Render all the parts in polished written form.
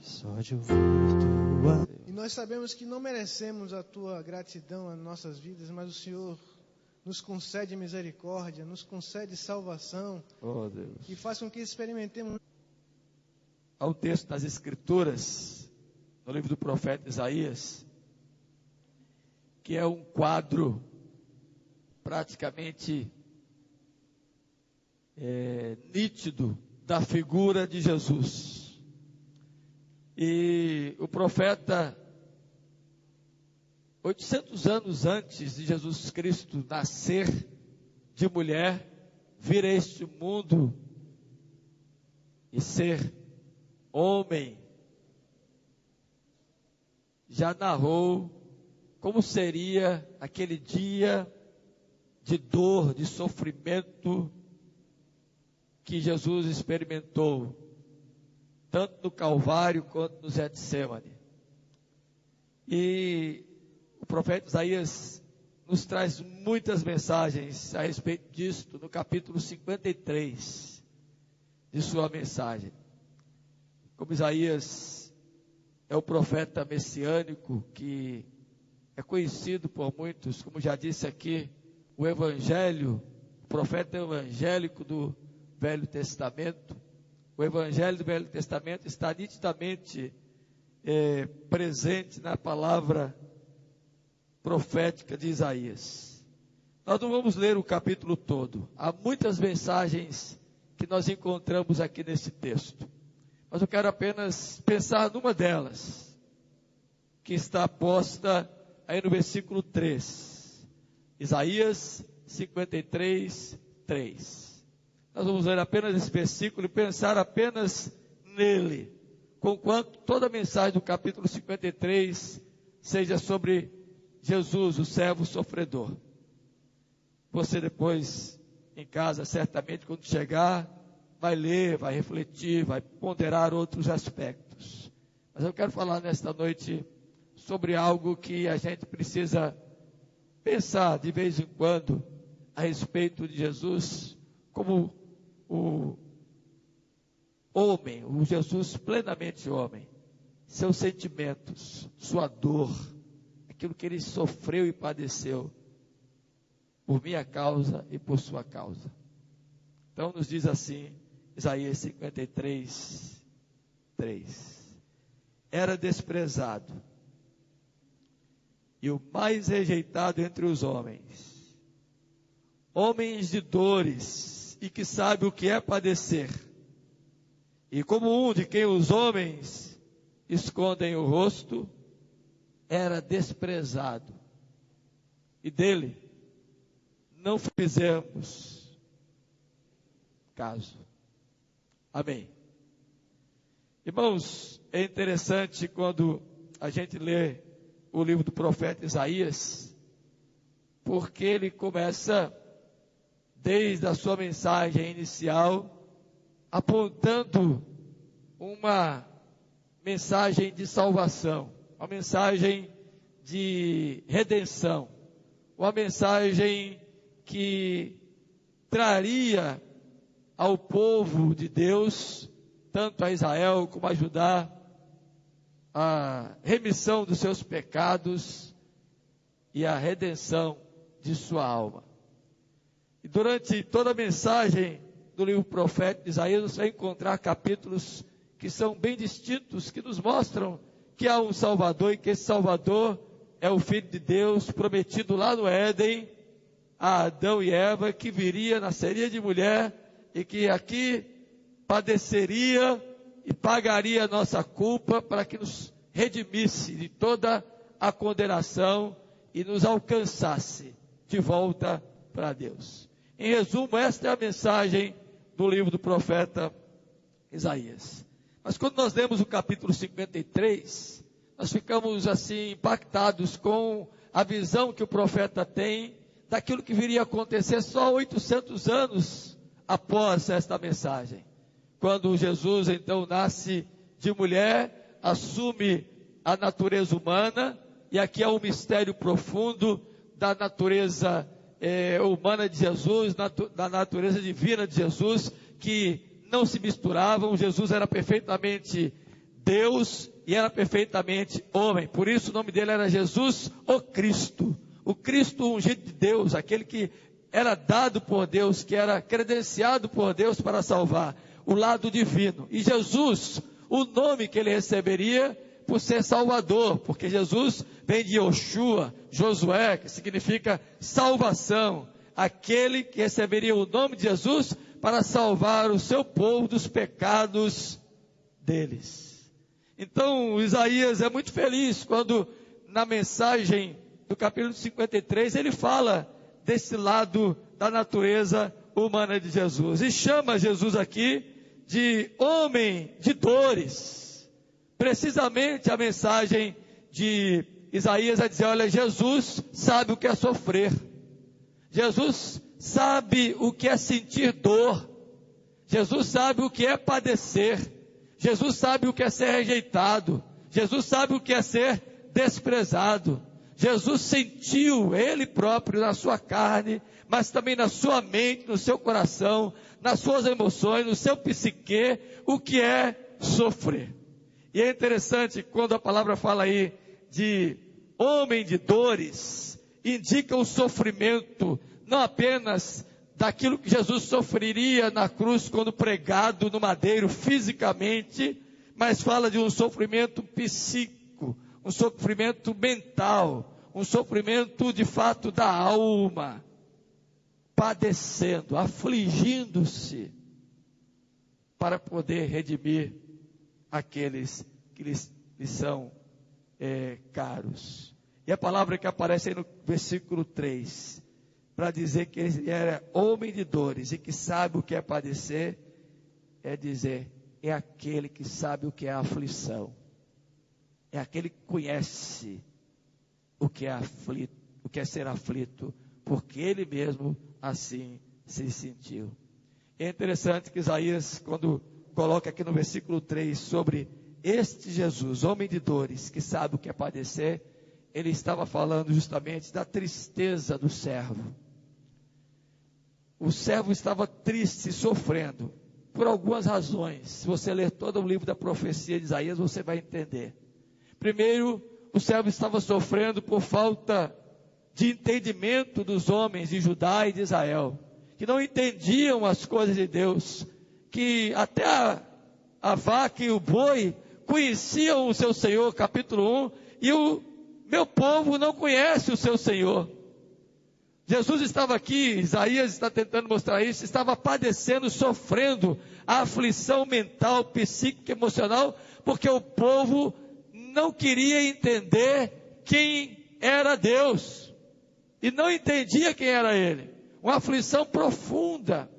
Só de ouvir tua... E nós sabemos que não merecemos a tua gratidão nas nossas vidas, mas o Senhor nos concede misericórdia, nos concede salvação. Oh, Deus. E faz com que experimentemos. Há um texto das Escrituras, no livro do profeta Isaías, que é um quadro praticamente nítido da figura de Jesus. E o profeta, 800 anos antes de Jesus Cristo nascer de mulher, vir a este mundo e ser homem, já narrou como seria aquele dia de dor, de sofrimento que Jesus experimentou, tanto no Calvário quanto no Getsêmani. E o profeta Isaías nos traz muitas mensagens a respeito disto, no capítulo 53 de sua mensagem. Como Isaías é o profeta messiânico que é conhecido por muitos, como já disse aqui, o profeta evangélico do Velho Testamento. O Evangelho do Velho Testamento está nitidamente presente na palavra profética de Isaías. Nós não vamos ler o capítulo todo. Há muitas mensagens que nós encontramos aqui nesse texto. Mas eu quero apenas pensar numa delas, que está posta aí no versículo 3. Isaías 53, 3. Nós vamos ler apenas esse versículo e pensar apenas nele, conquanto toda a mensagem do capítulo 53 seja sobre Jesus, o servo sofredor. Você depois, em casa, certamente, quando chegar, vai ler, vai refletir, vai ponderar outros aspectos. Mas eu quero falar nesta noite sobre algo que a gente precisa pensar de vez em quando a respeito de Jesus como o homem, o Jesus plenamente homem, seus sentimentos, sua dor, aquilo que ele sofreu e padeceu por minha causa e por sua causa. Então nos diz assim, Isaías 53, 3. Era desprezado e o mais rejeitado entre os homens, homens de dores, e que sabe o que é padecer, e como um de quem os homens escondem o rosto, era desprezado, e dele não fizemos caso. Amém. Irmãos, é interessante quando a gente lê o livro do profeta Isaías, porque ele começa desde a sua mensagem inicial, apontando uma mensagem de salvação, uma mensagem de redenção, uma mensagem que traria ao povo de Deus, tanto a Israel como a Judá, a remissão dos seus pecados e a redenção de sua alma. E durante toda a mensagem do livro profético de Isaías, você vai encontrar capítulos que são bem distintos, que nos mostram que há um Salvador e que esse Salvador é o Filho de Deus, prometido lá no Éden, a Adão e Eva, que viria, nasceria de mulher e que aqui padeceria e pagaria a nossa culpa para que nos redimisse de toda a condenação e nos alcançasse de volta para Deus. Em resumo, esta é a mensagem do livro do profeta Isaías. Mas quando nós lemos o capítulo 53, nós ficamos assim impactados com a visão que o profeta tem daquilo que viria a acontecer só 800 anos após esta mensagem. Quando Jesus então nasce de mulher, assume a natureza humana, e aqui há um mistério profundo da natureza humana de Jesus, da natureza divina de Jesus, que não se misturavam. Jesus era perfeitamente Deus e era perfeitamente homem. Por isso o nome dele era Jesus, o Cristo. O Cristo ungido de Deus, aquele que era dado por Deus, que era credenciado por Deus para salvar, o lado divino. E Jesus, o nome que ele receberia por ser Salvador, porque Jesus vem de Yoshua, Josué, que significa salvação. Aquele que receberia o nome de Jesus para salvar o seu povo dos pecados deles. Então, Isaías é muito feliz quando, na mensagem do capítulo 53, ele fala desse lado da natureza humana de Jesus. E chama Jesus aqui de homem de dores. Precisamente a mensagem de Isaías é dizer, olha, Jesus sabe o que é sofrer. Jesus sabe o que é sentir dor. Jesus sabe o que é padecer. Jesus sabe o que é ser rejeitado. Jesus sabe o que é ser desprezado. Jesus sentiu ele próprio na sua carne, mas também na sua mente, no seu coração, nas suas emoções, no seu psique, o que é sofrer. E é interessante quando a palavra fala aí de homem de dores, indica o sofrimento, não apenas daquilo que Jesus sofreria na cruz quando pregado no madeiro fisicamente, mas fala de um sofrimento psíquico, um sofrimento mental, um sofrimento de fato da alma, padecendo, afligindo-se, para poder redimir aqueles que lhes são caros. E a palavra que aparece aí no versículo 3, para dizer que ele era homem de dores e que sabe o que é padecer, é dizer, é aquele que sabe o que é aflição, é aquele que conhece o que é aflito, o que é ser aflito, porque ele mesmo assim se sentiu. É interessante que Isaías, quando coloca aqui no versículo 3 sobre este Jesus, homem de dores, que sabe o que é padecer, ele estava falando justamente da tristeza do servo. O servo estava triste, sofrendo, por algumas razões. Se você ler todo o livro da profecia de Isaías, você vai entender. Primeiro, o servo estava sofrendo por falta de entendimento dos homens de Judá e de Israel, que não entendiam as coisas de Deus, que até a vaca e o boi conheciam o seu Senhor, capítulo 1, e o meu povo não conhece o seu Senhor. Jesus estava aqui, Isaías está tentando mostrar isso, estava padecendo, sofrendo a aflição mental, psíquica, emocional, porque o povo não queria entender quem era Deus, e não entendia quem era Ele, uma aflição profunda,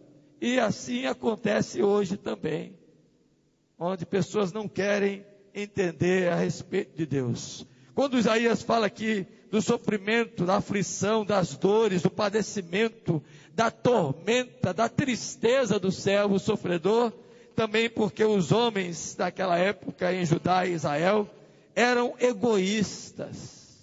e assim acontece hoje também, onde pessoas não querem entender a respeito de Deus. Quando Isaías fala aqui do sofrimento, da aflição, das dores, do padecimento, da tormenta, da tristeza do servo sofredor, também porque os homens daquela época em Judá e Israel eram egoístas,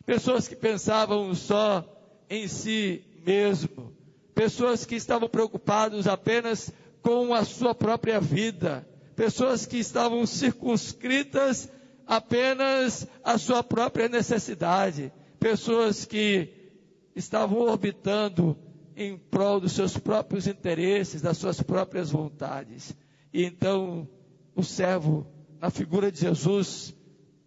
pessoas que pensavam só em si mesmo, pessoas que estavam preocupados apenas com a sua própria vida, pessoas que estavam circunscritas apenas à sua própria necessidade, pessoas que estavam orbitando em prol dos seus próprios interesses, das suas próprias vontades. E então o servo, na figura de Jesus,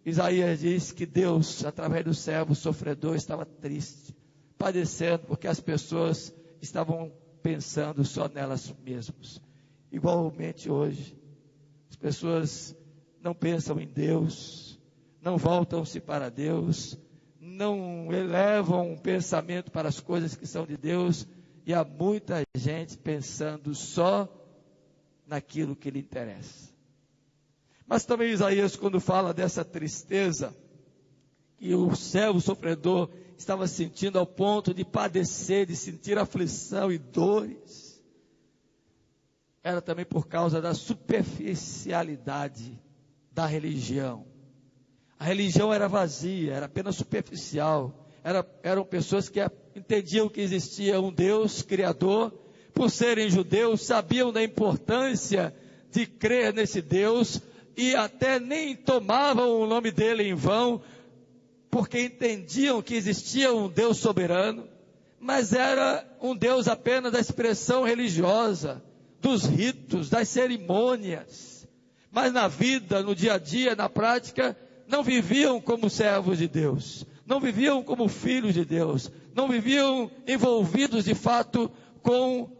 Isaías diz que Deus, através do servo sofredor, estava triste, padecendo, porque as pessoas estavam pensando só nelas mesmas. Igualmente hoje, as pessoas não pensam em Deus, não voltam-se para Deus, não elevam um pensamento para as coisas que são de Deus, e há muita gente pensando só naquilo que lhe interessa. Mas também Isaías, quando fala dessa tristeza, que o servo sofredor estava sentindo ao ponto de padecer, de sentir aflição e dores, era também por causa da superficialidade da religião. A religião era vazia, era apenas superficial, eram pessoas que entendiam que existia um Deus criador, por serem judeus, sabiam da importância de crer nesse Deus, e até nem tomavam o nome dele em vão, porque entendiam que existia um Deus soberano, mas era um Deus apenas da expressão religiosa, dos ritos, das cerimônias. Mas na vida, no dia a dia, na prática, não viviam como servos de Deus, não viviam como filhos de Deus, não viviam envolvidos de fato com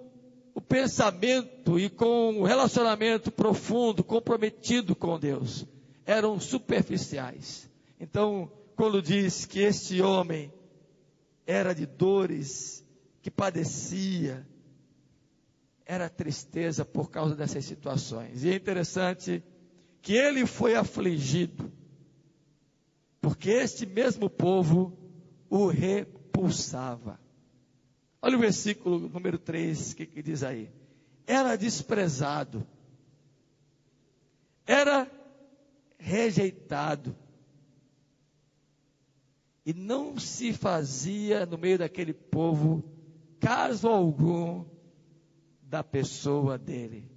o pensamento e com o relacionamento profundo, comprometido com Deus. Eram superficiais. Então, quando diz que este homem era de dores, que padecia, era tristeza por causa dessas situações. E é interessante que ele foi afligido, porque este mesmo povo o repulsava. Olha o versículo número 3, que diz aí. Era desprezado, era rejeitado, e não se fazia no meio daquele povo caso algum da pessoa dele.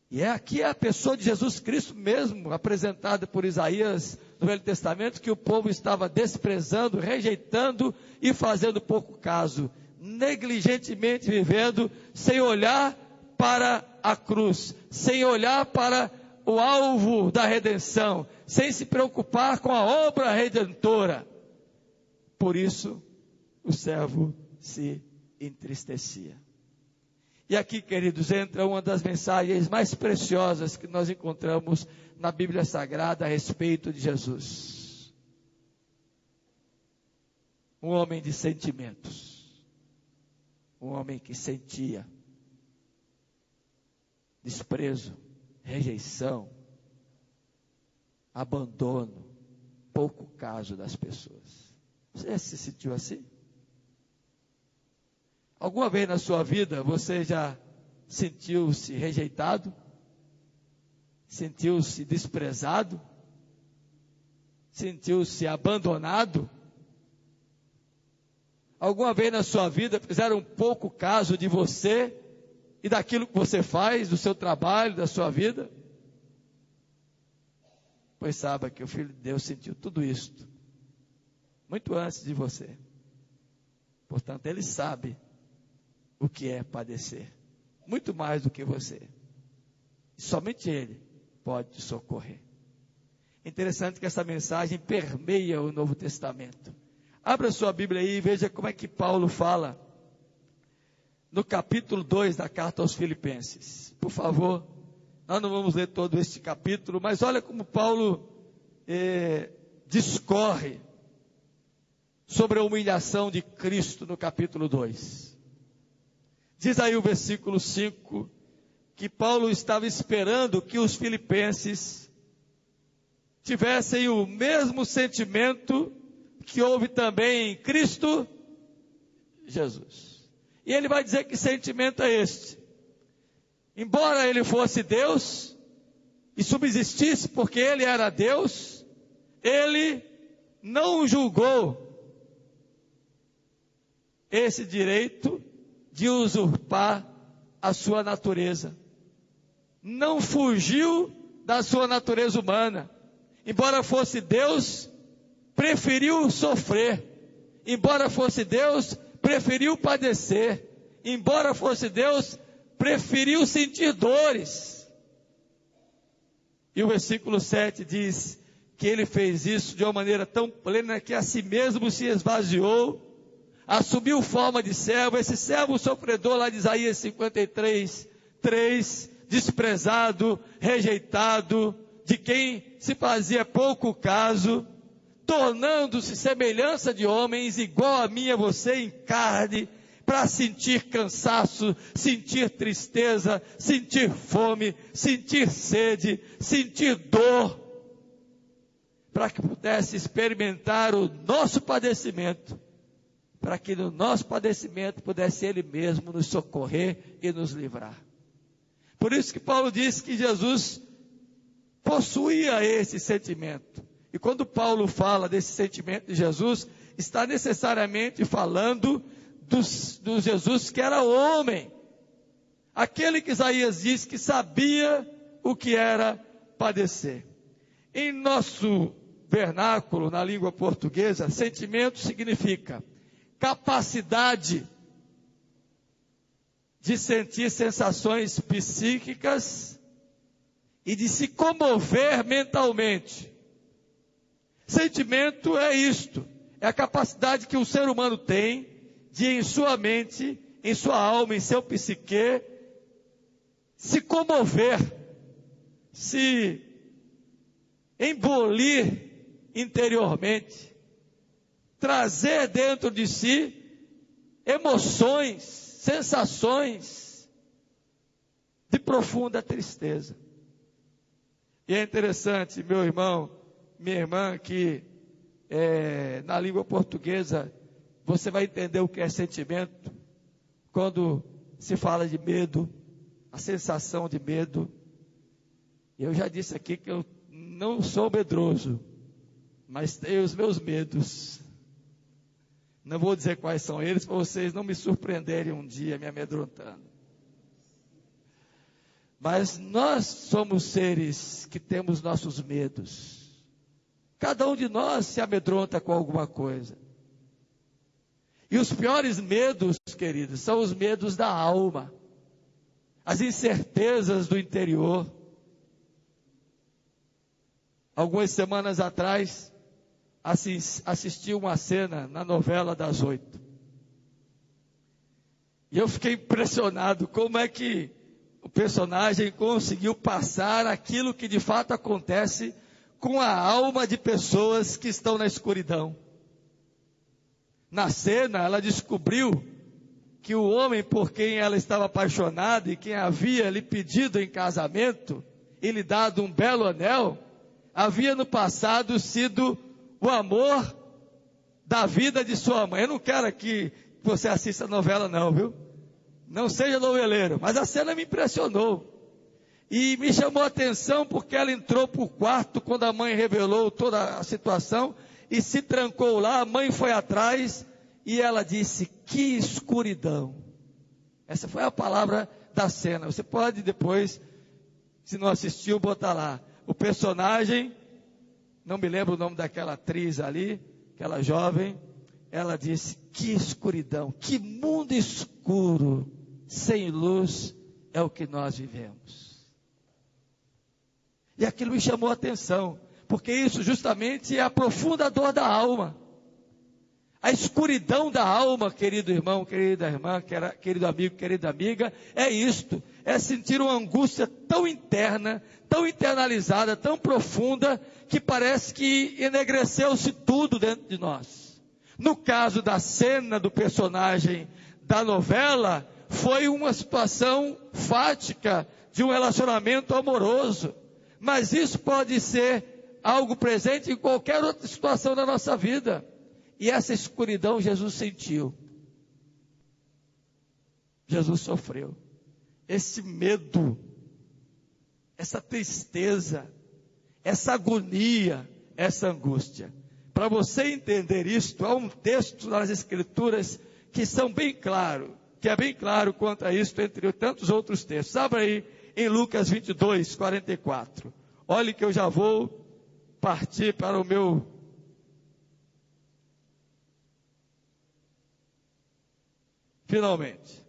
E aqui é a pessoa de Jesus Cristo mesmo, apresentada por Isaías no Velho Testamento, que o povo estava desprezando, rejeitando e fazendo pouco caso, negligentemente vivendo, sem olhar para a cruz, sem olhar para o alvo da redenção, sem se preocupar com a obra redentora. Por isso, o servo se entristecia. E aqui, queridos, entra uma das mensagens mais preciosas que nós encontramos na Bíblia Sagrada a respeito de Jesus. Um homem de sentimentos, um homem que sentia desprezo, rejeição, abandono, pouco caso das pessoas. Você se sentiu assim? Alguma vez na sua vida você já sentiu-se rejeitado? Sentiu-se desprezado? Sentiu-se abandonado? Alguma vez na sua vida fizeram pouco caso de você e daquilo que você faz, do seu trabalho, da sua vida? Pois saiba que o Filho de Deus sentiu tudo isto muito antes de você. Portanto, Ele sabe o que é padecer, muito mais do que você. E somente Ele pode te socorrer. Interessante que essa mensagem permeia o Novo Testamento. Abra sua Bíblia aí e veja como é que Paulo fala no capítulo 2 da carta aos Filipenses. Por favor, nós não vamos ler todo este capítulo, mas olha como Paulo discorre sobre a humilhação de Cristo no capítulo 2. Diz aí o versículo 5, que Paulo estava esperando que os filipenses tivessem o mesmo sentimento que houve também em Cristo Jesus. E ele vai dizer que sentimento é este. Embora ele fosse Deus e subsistisse porque ele era Deus, ele não julgou esse direito de usurpar a sua natureza. Não fugiu da sua natureza humana. Embora fosse Deus, preferiu sofrer. Embora fosse Deus, preferiu padecer. Embora fosse Deus, preferiu sentir dores. E o versículo 7 diz que ele fez isso de uma maneira tão plena que a si mesmo se esvaziou, assumiu forma de servo. Esse servo sofredor lá de Isaías 53:3, desprezado, rejeitado, de quem se fazia pouco caso, tornando-se semelhança de homens, igual a mim e a você em carne, para sentir cansaço, sentir tristeza, sentir fome, sentir sede, sentir dor, para que pudesse experimentar o nosso padecimento, para que no nosso padecimento pudesse Ele mesmo nos socorrer e nos livrar. Por isso que Paulo diz que Jesus possuía esse sentimento. E quando Paulo fala desse sentimento de Jesus, está necessariamente falando do Jesus que era homem. Aquele que Isaías diz que sabia o que era padecer. Em nosso vernáculo, na língua portuguesa, sentimento significa capacidade de sentir sensações psíquicas e de se comover mentalmente. Sentimento é isto, é a capacidade que o ser humano tem de, em sua mente, em sua alma, em seu psique, se comover, se embolir interiormente, trazer dentro de si emoções, sensações de profunda tristeza. E é interessante, meu irmão, minha irmã, que na língua portuguesa você vai entender o que é sentimento quando se fala de medo, a sensação de medo. Eu já disse aqui que eu não sou medroso, mas tenho os meus medos. Não vou dizer quais são eles, para vocês não me surpreenderem um dia me amedrontando. Mas nós somos seres que temos nossos medos. Cada um de nós se amedronta com alguma coisa. E os piores medos, queridos, são os medos da alma. As incertezas do interior. Algumas semanas atrás, assisti uma cena na novela das 8. E eu fiquei impressionado como é que o personagem conseguiu passar aquilo que de fato acontece com a alma de pessoas que estão na escuridão. Na cena, ela descobriu que o homem por quem ela estava apaixonada e quem havia lhe pedido em casamento e lhe dado um belo anel, havia no passado sido o amor da vida de sua mãe. Eu não quero aqui que você assista a novela não, viu? Não seja noveleiro, mas a cena me impressionou. E me chamou a atenção porque ela entrou para o quarto quando a mãe revelou toda a situação e se trancou lá, a mãe foi atrás e ela disse, que escuridão. Essa foi a palavra da cena. Você pode depois, se não assistiu, botar lá. O personagem, não me lembro o nome daquela atriz ali, aquela jovem, ela disse, que escuridão, que mundo escuro, sem luz, é o que nós vivemos. E aquilo me chamou a atenção, porque isso justamente é a profunda dor da alma. A escuridão da alma, querido irmão, querida irmã, querido amigo, querida amiga, é isto, é sentir uma angústia tão interna, tão internalizada, tão profunda, que parece que enegreceu-se tudo dentro de nós. No caso da cena do personagem da novela, foi uma situação fática de um relacionamento amoroso. Mas isso pode ser algo presente em qualquer outra situação da nossa vida. E essa escuridão Jesus sentiu. Jesus sofreu. Esse medo, essa tristeza, essa agonia, essa angústia. Para você entender isto, há um texto nas Escrituras que são bem claro, que é bem claro quanto a isto, entre tantos outros textos. Abra aí em Lucas 22, 44. Olhe que eu já vou partir para o meu... Finalmente.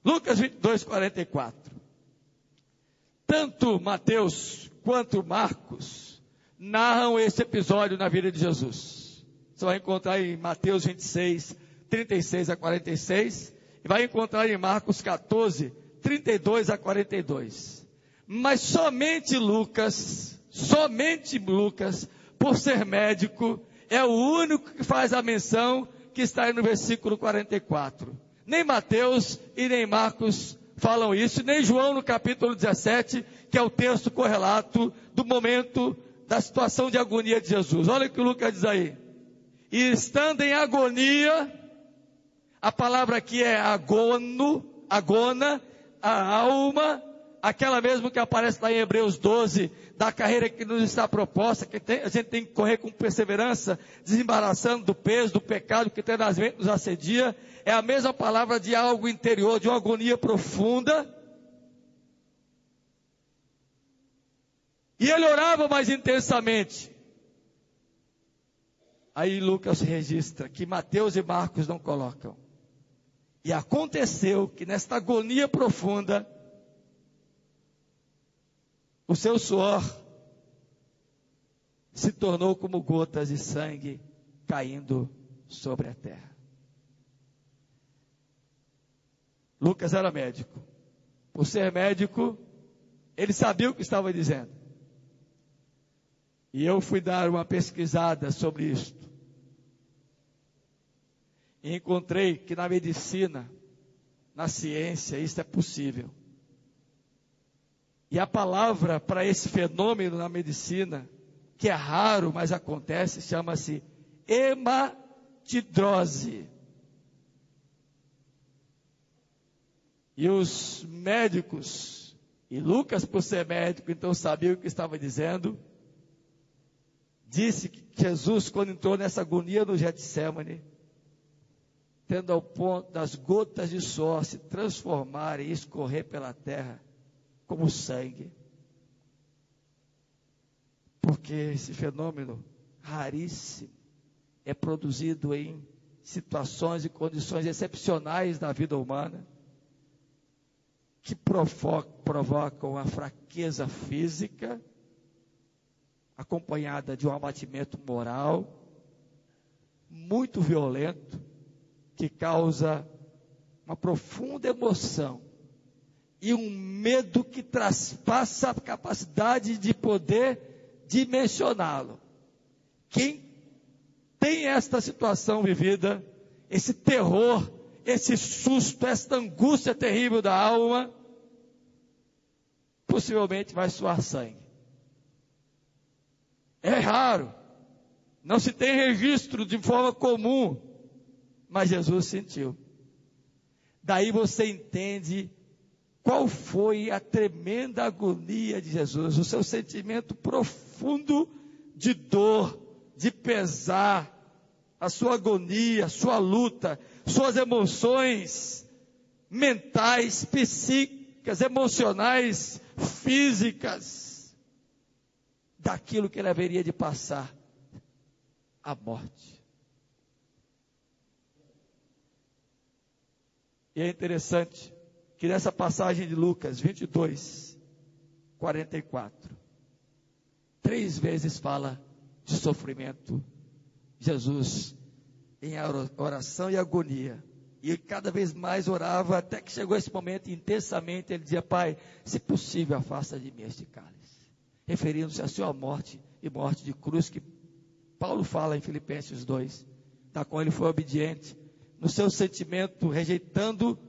Lucas 22, 44. Tanto Mateus quanto Marcos narram esse episódio na vida de Jesus. Você vai encontrar em Mateus 26, 36 a 46, e vai encontrar em Marcos 14, 32 a 42. Mas somente Lucas, por ser médico, é o único que faz a menção que está aí no versículo 44. Nem Mateus e nem Marcos falam isso, nem João no capítulo 17, que é o texto correlato do momento da situação de agonia de Jesus. Olha o que o Lucas diz aí. E estando em agonia, a palavra aqui é agona, a alma, aquela mesmo que aparece lá em Hebreus 12, da carreira que nos está proposta, que a gente tem que correr com perseverança, desembaraçando do peso, do pecado que tenazmente nos assedia, é a mesma palavra de algo interior, de uma agonia profunda. E ele orava mais intensamente. Aí Lucas registra, que Mateus e Marcos não colocam. E aconteceu que nesta agonia profunda, o seu suor se tornou como gotas de sangue caindo sobre a terra. Lucas era médico. Por ser médico, ele sabia o que estava dizendo. E eu fui dar uma pesquisada sobre isto. E encontrei que na medicina, na ciência, isso é possível. E a palavra para esse fenômeno na medicina, que é raro, mas acontece, chama-se hematidrose. E os médicos, e Lucas, por ser médico, então sabia o que estava dizendo, disse que Jesus, quando entrou nessa agonia no Getsêmani, tendo ao ponto das gotas de suor se transformarem e escorrer pela terra como sangue. Porque esse fenômeno raríssimo é produzido em situações e condições excepcionais da vida humana, que provocam a fraqueza física, acompanhada de um abatimento moral muito violento, que causa uma profunda emoção e um medo que traspassa a capacidade de poder dimensioná-lo. Quem tem esta situação vivida, esse terror, esse susto, esta angústia terrível da alma, possivelmente vai suar sangue. É raro, não se tem registro de forma comum, mas Jesus sentiu. Daí você entende qual foi a tremenda agonia de Jesus, o seu sentimento profundo de dor, de pesar, a sua agonia, a sua luta, suas emoções mentais, psíquicas, emocionais, físicas, daquilo que ele haveria de passar, a morte. E é interessante que nessa passagem de Lucas 22, 44, 3 vezes fala de sofrimento. Jesus em oração e agonia. E cada vez mais orava, até que chegou esse momento, intensamente, ele dizia: Pai, se possível, afasta de mim este cálice. Referindo-se à sua morte e morte de cruz, que Paulo fala em Filipenses 2, da qual ele foi obediente, no seu sentimento, rejeitando,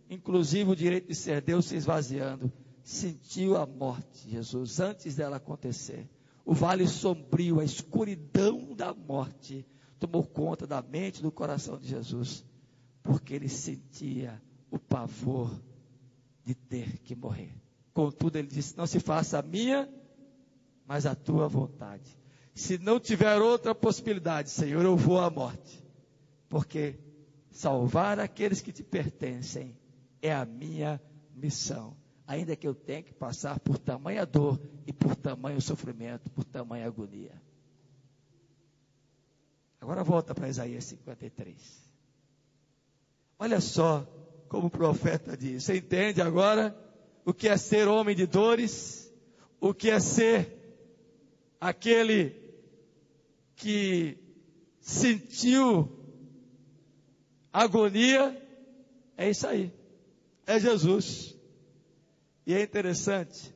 inclusive, o direito de ser Deus, se esvaziando. Sentiu a morte, Jesus, antes dela acontecer. O vale sombrio, a escuridão da morte, tomou conta da mente e do coração de Jesus, porque ele sentia o pavor de ter que morrer. Contudo, ele disse: não se faça a minha, mas a tua vontade. Se não tiver outra possibilidade, Senhor, eu vou à morte, porque salvar aqueles que te pertencem é a minha missão, ainda que eu tenha que passar por tamanha dor e por tamanho sofrimento, por tamanha agonia. Agora volta para Isaías 53. Olha só como o profeta diz. Você entende agora o que é ser homem de dores? O que é ser aquele que sentiu agonia? É isso aí. É Jesus. E é interessante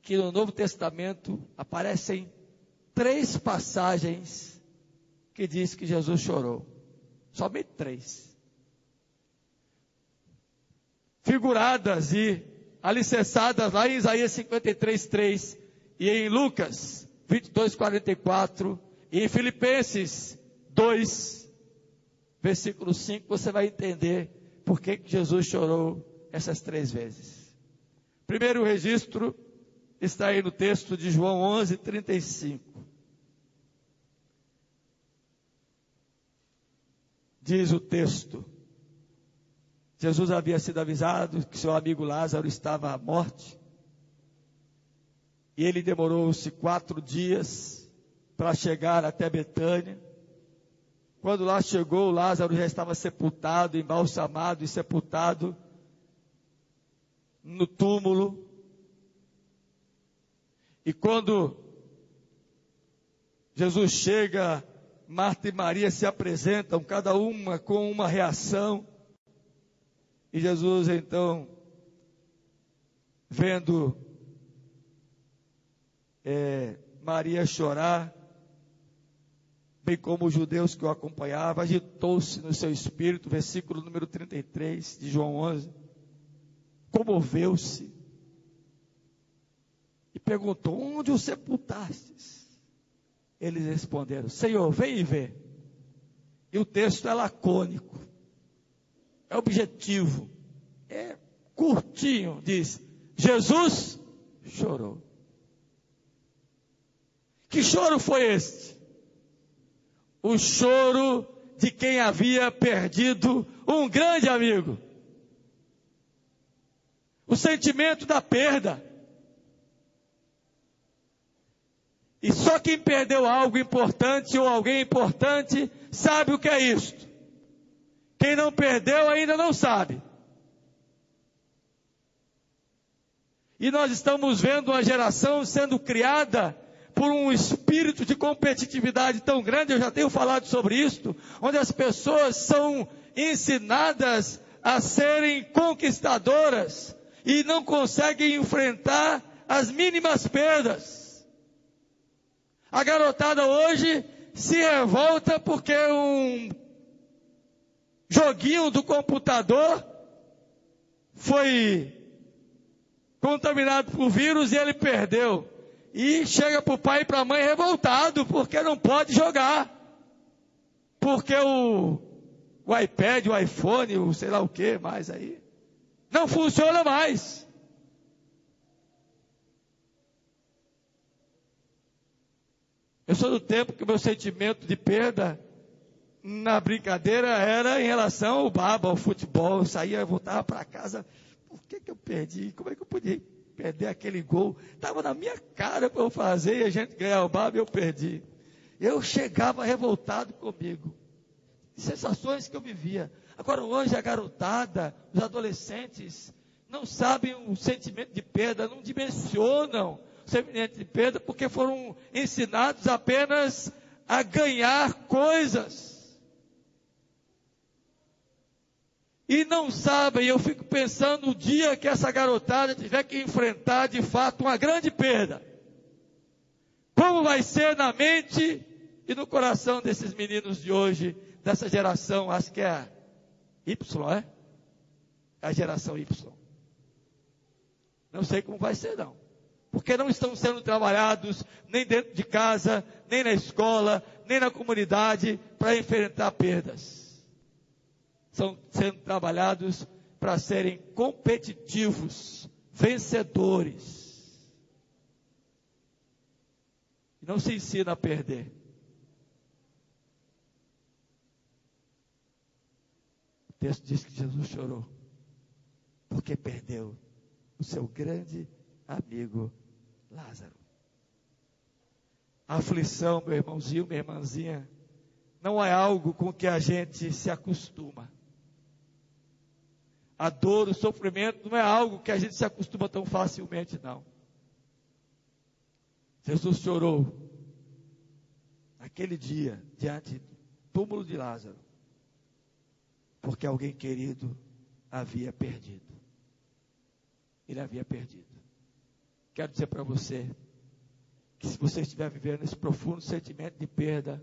que no Novo Testamento aparecem 3 passagens que diz que Jesus chorou. Somente 3. Figuradas e alicerçadas lá em Isaías 53, 3, e em Lucas 22, 44, e em Filipenses 2, versículo 5, você vai entender por que Jesus chorou essas 3 vezes. Primeiro registro está aí no texto de João 11, 35. Diz o texto: Jesus havia sido avisado que seu amigo Lázaro estava à morte. E ele demorou-se 4 dias para chegar até Betânia. Quando lá chegou, Lázaro já estava sepultado, embalsamado e sepultado no túmulo. E quando Jesus chega, Marta e Maria se apresentam, cada uma com uma reação. E Jesus então, vendo Maria chorar, bem como os judeus que o acompanhavam, agitou-se no seu espírito, versículo número 33 de João 11, comoveu-se e perguntou: onde o sepultastes? Eles responderam: Senhor, vem e vê. E o texto é lacônico, é objetivo, é curtinho, diz: Jesus chorou. Que choro foi este? O choro de quem havia perdido um grande amigo. O sentimento da perda. E só quem perdeu algo importante ou alguém importante sabe o que é isto. Quem não perdeu ainda não sabe. E nós estamos vendo uma geração sendo criada por um espírito de competitividade tão grande, eu já tenho falado sobre isso, onde as pessoas são ensinadas a serem conquistadoras e não conseguem enfrentar as mínimas perdas. A garotada hoje se revolta porque um joguinho do computador foi contaminado por vírus e ele perdeu. E chega para o pai e para a mãe revoltado, porque não pode jogar. Porque o iPad, o iPhone, o sei lá o que mais aí, não funciona mais. Eu sou do tempo que o meu sentimento de perda na brincadeira era em relação ao baba, ao futebol. Eu saía, voltava para casa, por que eu perdi? Como é que eu podia perder aquele gol? Estava na minha cara para eu fazer e a gente ganhar o baba e eu perdi. Eu chegava revoltado comigo. Sensações que eu vivia. Agora hoje a garotada, os adolescentes, não sabem o sentimento de perda, não dimensionam o sentimento de perda, porque foram ensinados apenas a ganhar coisas. E não sabem, eu fico pensando no dia que essa garotada tiver que enfrentar de fato uma grande perda. Como vai ser na mente e no coração desses meninos de hoje, dessa geração, acho que é a Y, é? A geração Y. Não sei como vai ser não. Porque não estão sendo trabalhados nem dentro de casa, nem na escola, nem na comunidade para enfrentar perdas. Estão sendo trabalhados para serem competitivos, vencedores. E não se ensina a perder. O texto diz que Jesus chorou, porque perdeu o seu grande amigo Lázaro. A aflição, meu irmãozinho, minha irmãzinha, não é algo com que a gente se acostuma. A dor, o sofrimento não é algo que a gente se acostuma tão facilmente, não. Jesus chorou naquele dia, diante do túmulo de Lázaro, porque alguém querido havia perdido. Ele havia perdido. Quero dizer para você, que se você estiver vivendo esse profundo sentimento de perda,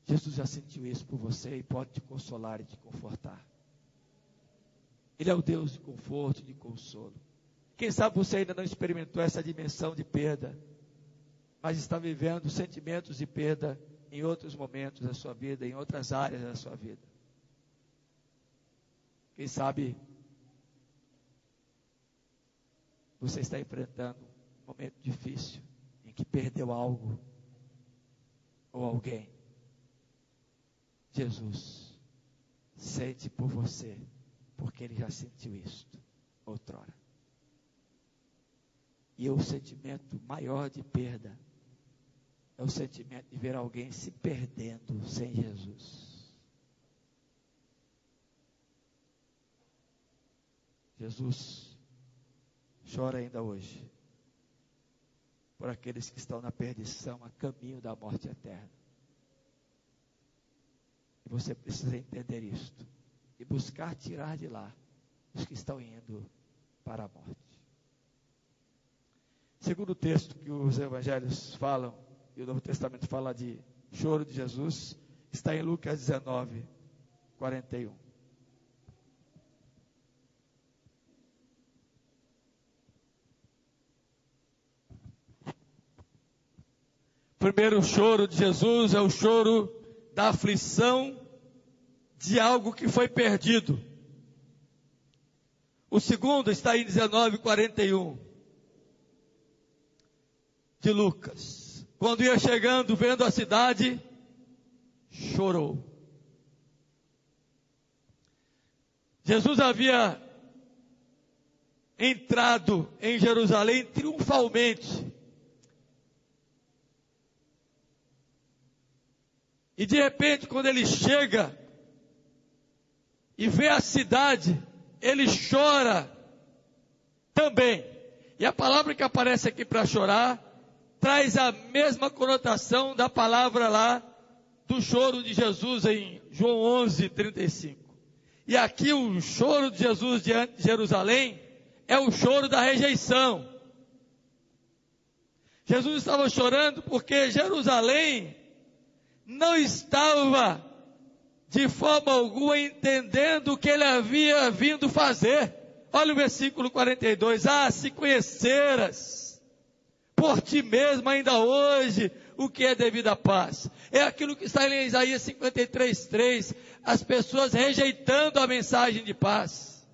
Jesus já sentiu isso por você e pode te consolar e te confortar. Ele é o Deus de conforto e de consolo. Quem sabe você ainda não experimentou essa dimensão de perda, mas está vivendo sentimentos de perda em outros momentos da sua vida, em outras áreas da sua vida. Quem sabe você está enfrentando um momento difícil, em que perdeu algo ou alguém. Jesus sente por você, porque Ele já sentiu isto outrora. E o sentimento maior de perda é o sentimento de ver alguém se perdendo sem Jesus. Jesus chora ainda hoje por aqueles que estão na perdição, a caminho da morte eterna. E você precisa entender isto e buscar tirar de lá os que estão indo para a morte. Segundo o texto que os evangelhos falam, e o Novo Testamento fala de choro de Jesus, está em Lucas 19, 41. O primeiro choro de Jesus é o choro da aflição de algo que foi perdido. O segundo está em 19:41 de Lucas. Quando ia chegando, vendo a cidade, chorou. Jesus havia entrado em Jerusalém triunfalmente. E de repente, quando ele chega e vê a cidade, ele chora também. E a palavra que aparece aqui para chorar traz a mesma conotação da palavra lá do choro de Jesus em João 11, 35. E aqui o choro de Jesus diante de Jerusalém é o choro da rejeição. Jesus estava chorando porque Jerusalém não estava de forma alguma entendendo o que ele havia vindo fazer. Olha o versículo 42. Ah, se conheceras por ti mesmo ainda hoje o que é devido à paz. É aquilo que está em Isaías 53:3. As pessoas rejeitando a mensagem de paz.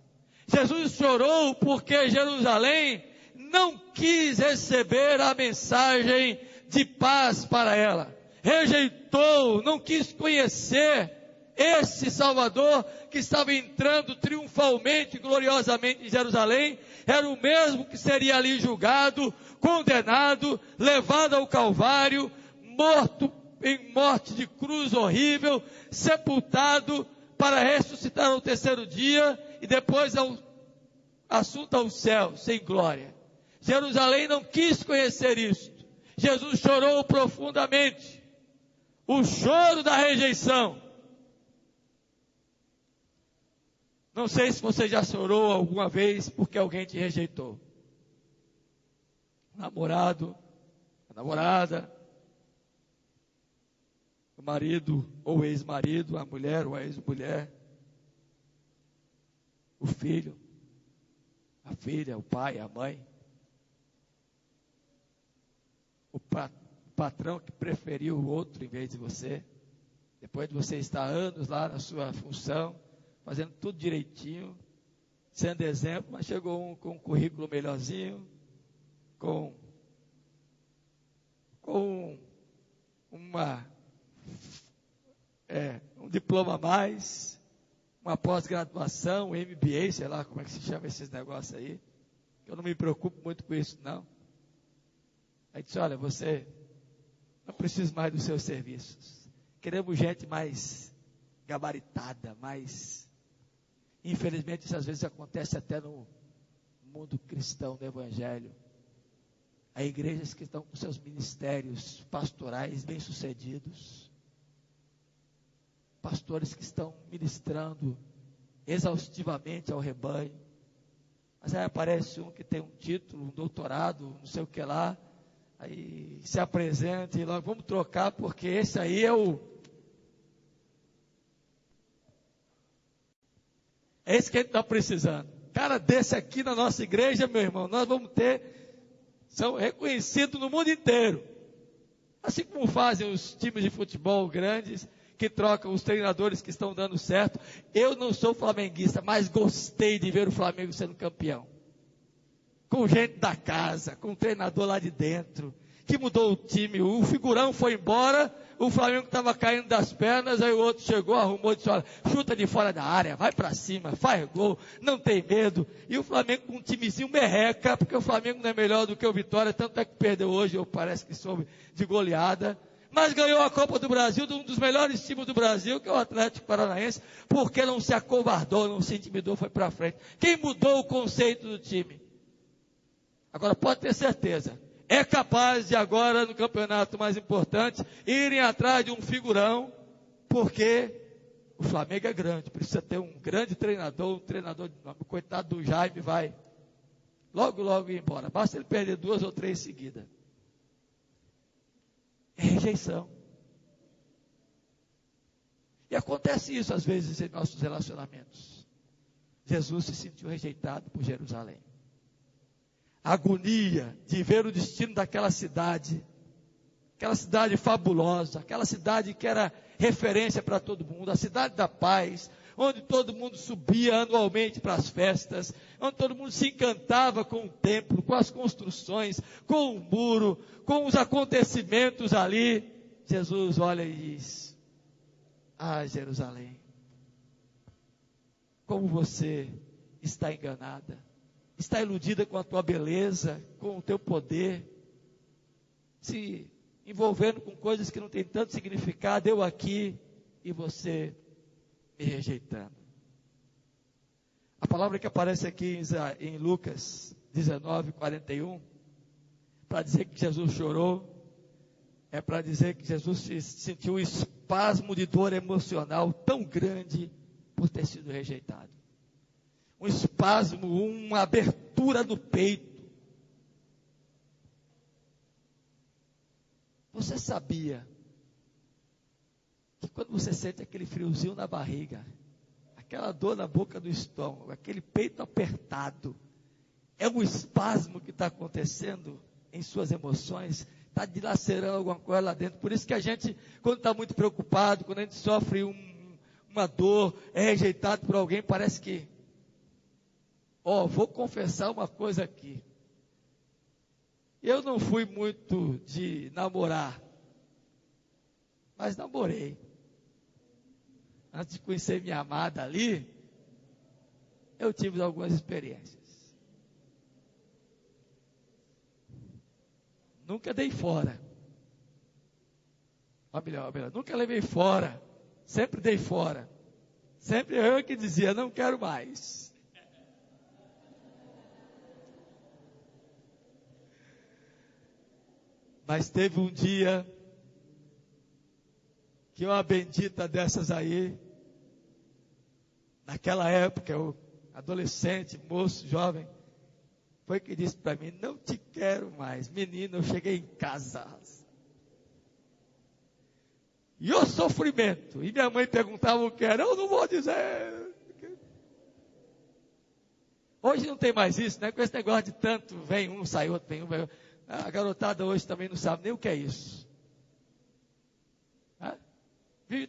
Jesus chorou porque Jerusalém não quis receber a mensagem de paz para ela. Rejeitou, não quis conhecer esse Salvador que estava entrando triunfalmente, gloriosamente em Jerusalém. Era o mesmo que seria ali julgado, condenado, levado ao Calvário, morto em morte de cruz horrível, sepultado para ressuscitar ao terceiro dia e depois assunto ao céu, sem glória. Jerusalém não quis conhecer isto. Jesus chorou profundamente. O choro da rejeição. Não sei se você já chorou alguma vez porque alguém te rejeitou. Namorado, a namorada, o marido ou ex-marido, a mulher ou a ex-mulher, o filho, a filha, o pai, a mãe, o patrão que preferiu o outro em vez de você, depois de você estar anos lá na sua função, fazendo tudo direitinho, sendo exemplo, mas chegou um com um currículo melhorzinho, com um diploma a mais, uma pós-graduação, um MBA, sei lá como é que se chama esses negócios aí, eu não me preocupo muito com isso não. Aí disse, olha, você não precisa mais dos seus serviços, queremos gente mais gabaritada, mais... Infelizmente isso às vezes acontece até no mundo cristão, no evangelho. Há igrejas que estão com seus ministérios pastorais bem-sucedidos, pastores que estão ministrando exaustivamente ao rebanho, mas aí aparece um que tem um título, um doutorado, não sei o que lá, aí se apresenta e logo vamos trocar porque esse aí é esse que a gente está precisando. Cara desse aqui na nossa igreja, meu irmão, nós vamos ter, são reconhecidos no mundo inteiro. Assim como fazem os times de futebol grandes, que trocam os treinadores que estão dando certo. Eu não sou flamenguista, mas gostei de ver o Flamengo sendo campeão. Com gente da casa, com um treinador lá de dentro. que mudou o time. O figurão foi embora, o Flamengo estava caindo das pernas, aí o outro chegou, arrumou e disse, olha, chuta de fora da área, vai para cima, faz gol, não tem medo. E o Flamengo com um timezinho merreca, porque o Flamengo não é melhor do que o Vitória, tanto é que perdeu hoje, ou parece que soube, de goleada. Mas ganhou a Copa do Brasil, de um dos melhores times do Brasil, que é o Atlético Paranaense, porque não se acovardou, não se intimidou, foi para frente. Quem mudou o conceito do time? Agora pode ter certeza, é capaz de agora, no campeonato mais importante, irem atrás de um figurão, porque o Flamengo é grande, precisa ter um grande treinador, um treinador de nome. Coitado do Jaime vai logo ir embora, basta ele perder 2 ou 3 seguidas. É rejeição. E acontece isso às vezes em nossos relacionamentos. Jesus se sentiu rejeitado por Jerusalém. A agonia de ver o destino daquela cidade, aquela cidade fabulosa, aquela cidade que era referência para todo mundo, a cidade da paz, onde todo mundo subia anualmente para as festas, onde todo mundo se encantava com o templo, com as construções, com o muro, com os acontecimentos ali. Jesus olha e diz, ah, Jerusalém, como você está enganada, está iludida com a tua beleza, com o teu poder, se envolvendo com coisas que não têm tanto significado, eu aqui e você me rejeitando. A palavra que aparece aqui em Lucas 19, 41, para dizer que Jesus chorou, é para dizer que Jesus sentiu um espasmo de dor emocional tão grande por ter sido rejeitado. Um espasmo, uma abertura no peito. Você sabia que quando você sente aquele friozinho na barriga, aquela dor na boca do estômago, aquele peito apertado, é um espasmo que está acontecendo em suas emoções, está dilacerando alguma coisa lá dentro. Por isso que a gente, quando está muito preocupado, quando a gente sofre uma dor, é rejeitado por alguém, parece que, vou confessar uma coisa aqui. Eu não fui muito de namorar, mas namorei. Antes de conhecer minha amada ali, eu tive algumas experiências. Nunca dei fora. Melhor, nunca levei fora. Sempre dei fora. Sempre eu que dizia, não quero mais. Mas teve um dia que uma bendita dessas aí, naquela época, eu, adolescente, moço, jovem, foi que disse para mim, não te quero mais. Menino, eu cheguei em casa. E o sofrimento. E minha mãe perguntava o que era, eu não vou dizer. Hoje não tem mais isso, né? Com esse negócio de tanto, vem um, sai outro, vem um, vem outro. A garotada hoje também não sabe nem o que é isso. Vive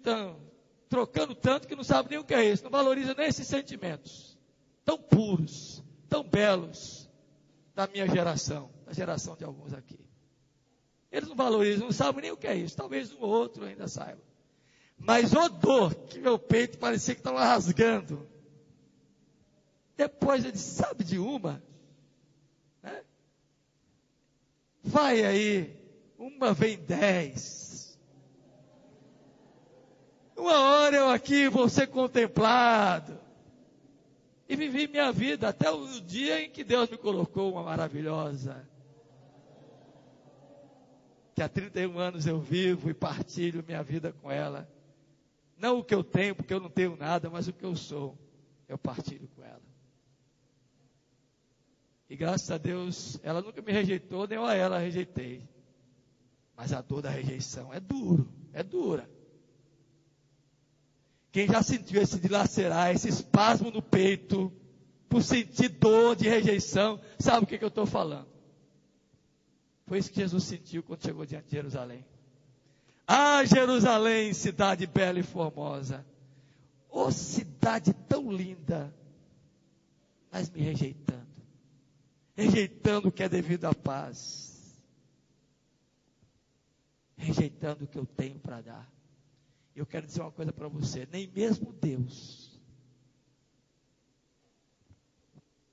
trocando tanto que não sabe nem o que é isso. Não valoriza nem esses sentimentos. Tão puros, tão belos, da minha geração, da geração de alguns aqui. Eles não valorizam, não sabem nem o que é isso. Talvez um ou outro ainda saiba. Mas o dor que meu peito parecia que estava rasgando. Depois eu disse, sabe de uma? Né? Vai aí, uma vem 10. Uma hora eu aqui vou ser contemplado. E vivi minha vida até o dia em que Deus me colocou uma maravilhosa. Que há 31 anos eu vivo e partilho minha vida com ela. Não o que eu tenho, porque eu não tenho nada, mas o que eu sou, eu partilho com ela. E graças a Deus, ela nunca me rejeitou, nem eu a ela rejeitei. Mas a dor da rejeição é duro, é dura. Quem já sentiu esse dilacerar, esse espasmo no peito, por sentir dor de rejeição, sabe o que eu estou falando? Foi isso que Jesus sentiu quando chegou diante de Jerusalém. Ah, Jerusalém, cidade bela e formosa. Oh, cidade tão linda, mas me rejeitando. Rejeitando o que é devido à paz. rejeitando o que eu tenho para dar. Eu quero dizer uma coisa para você: nem mesmo Deus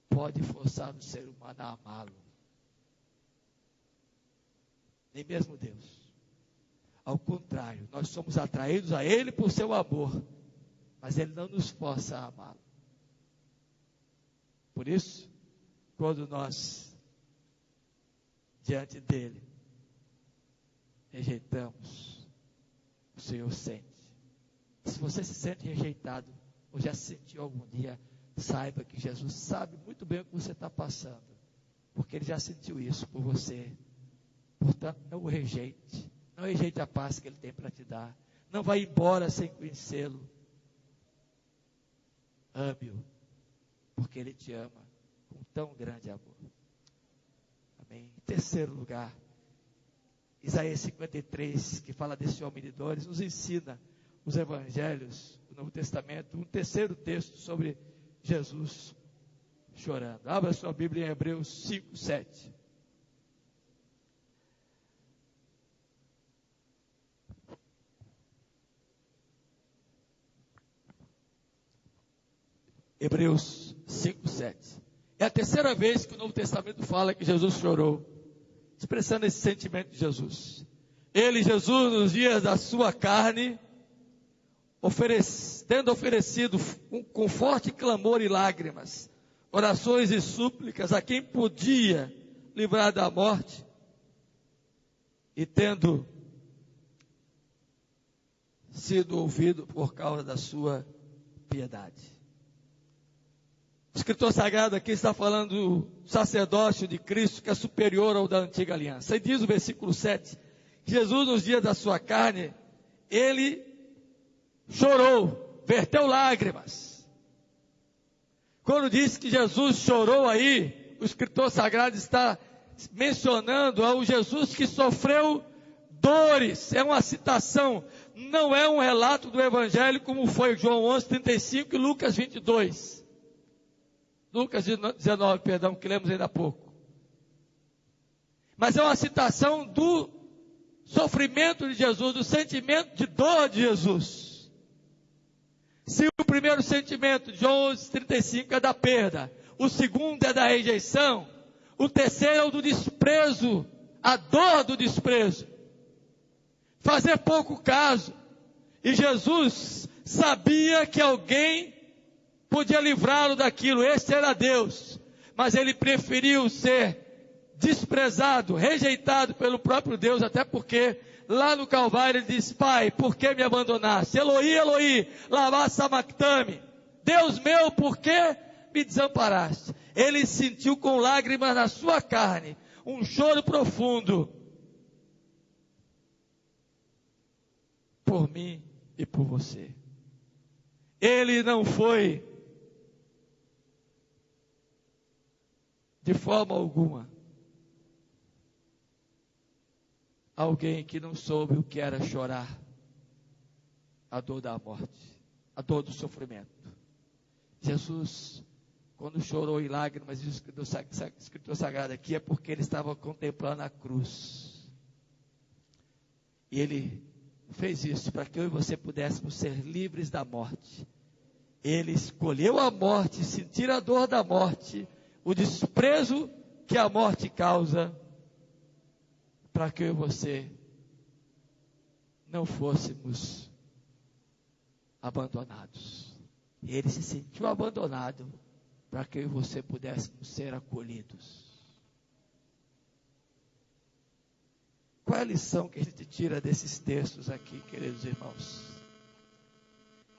pode forçar o ser humano a amá-lo. Nem mesmo Deus. Ao contrário, nós somos atraídos a Ele por seu amor, mas Ele não nos força a amá-lo. Por isso, quando nós, diante dEle, rejeitamos, o Senhor sente. Se você se sente rejeitado, ou já se sentiu algum dia, saiba que Jesus sabe muito bem o que você está passando, porque Ele já sentiu isso por você. Portanto, não o rejeite. Não rejeite a paz que Ele tem para te dar. Não vá embora sem conhecê-lo. Ame-o, porque Ele te ama com tão grande amor. Amém. Em terceiro lugar, Isaías 53, que fala desse homem de dores, nos ensina os evangelhos, o Novo Testamento, um terceiro texto sobre Jesus chorando. Abra sua Bíblia em Hebreus 5, 7. Hebreus 5, 7. É a terceira vez que o Novo Testamento fala que Jesus chorou, expressando esse sentimento de Jesus. Ele, Jesus, nos dias da sua carne, tendo oferecido com forte clamor e lágrimas, orações e súplicas a quem podia livrar da morte, e tendo sido ouvido por causa da sua piedade. O escritor sagrado aqui está falando do sacerdócio de Cristo, que é superior ao da antiga aliança. E diz o versículo 7, que Jesus, nos dias da sua carne, Ele chorou, verteu lágrimas. Quando diz que Jesus chorou aí, o escritor sagrado está mencionando ao Jesus que sofreu dores. É uma citação, não é um relato do Evangelho, como foi João 11:35 e Lucas 22. Lucas 19, perdão, que lemos ainda há pouco. Mas é uma citação do sofrimento de Jesus, do sentimento de dor de Jesus. Se o primeiro sentimento, de João 11:35, é da perda, o segundo é da rejeição, o terceiro é o do desprezo, a dor do desprezo. Fazer pouco caso. E Jesus sabia que alguém podia livrá-lo daquilo, esse era Deus, mas ele preferiu ser desprezado, rejeitado pelo próprio Deus, até porque lá no Calvário ele diz: Pai, por que me abandonaste? Eloi, Eloi, lama sabachthani, Deus meu, por que me desamparaste? Ele sentiu com lágrimas na sua carne, um choro profundo, por mim e por você. Ele não foi de forma alguma alguém que não soube o que era chorar a dor da morte, a dor do sofrimento. Jesus, quando chorou em lágrimas, diz o escritor sagrado aqui, é porque ele estava contemplando a cruz. E ele fez isso para que eu e você pudéssemos ser livres da morte. Ele escolheu a morte, sentir a dor da morte, o desprezo que a morte causa, para que eu e você não fôssemos abandonados. Ele se sentiu abandonado para que eu e você pudéssemos ser acolhidos. Qual é a lição que a gente tira desses textos aqui, queridos irmãos?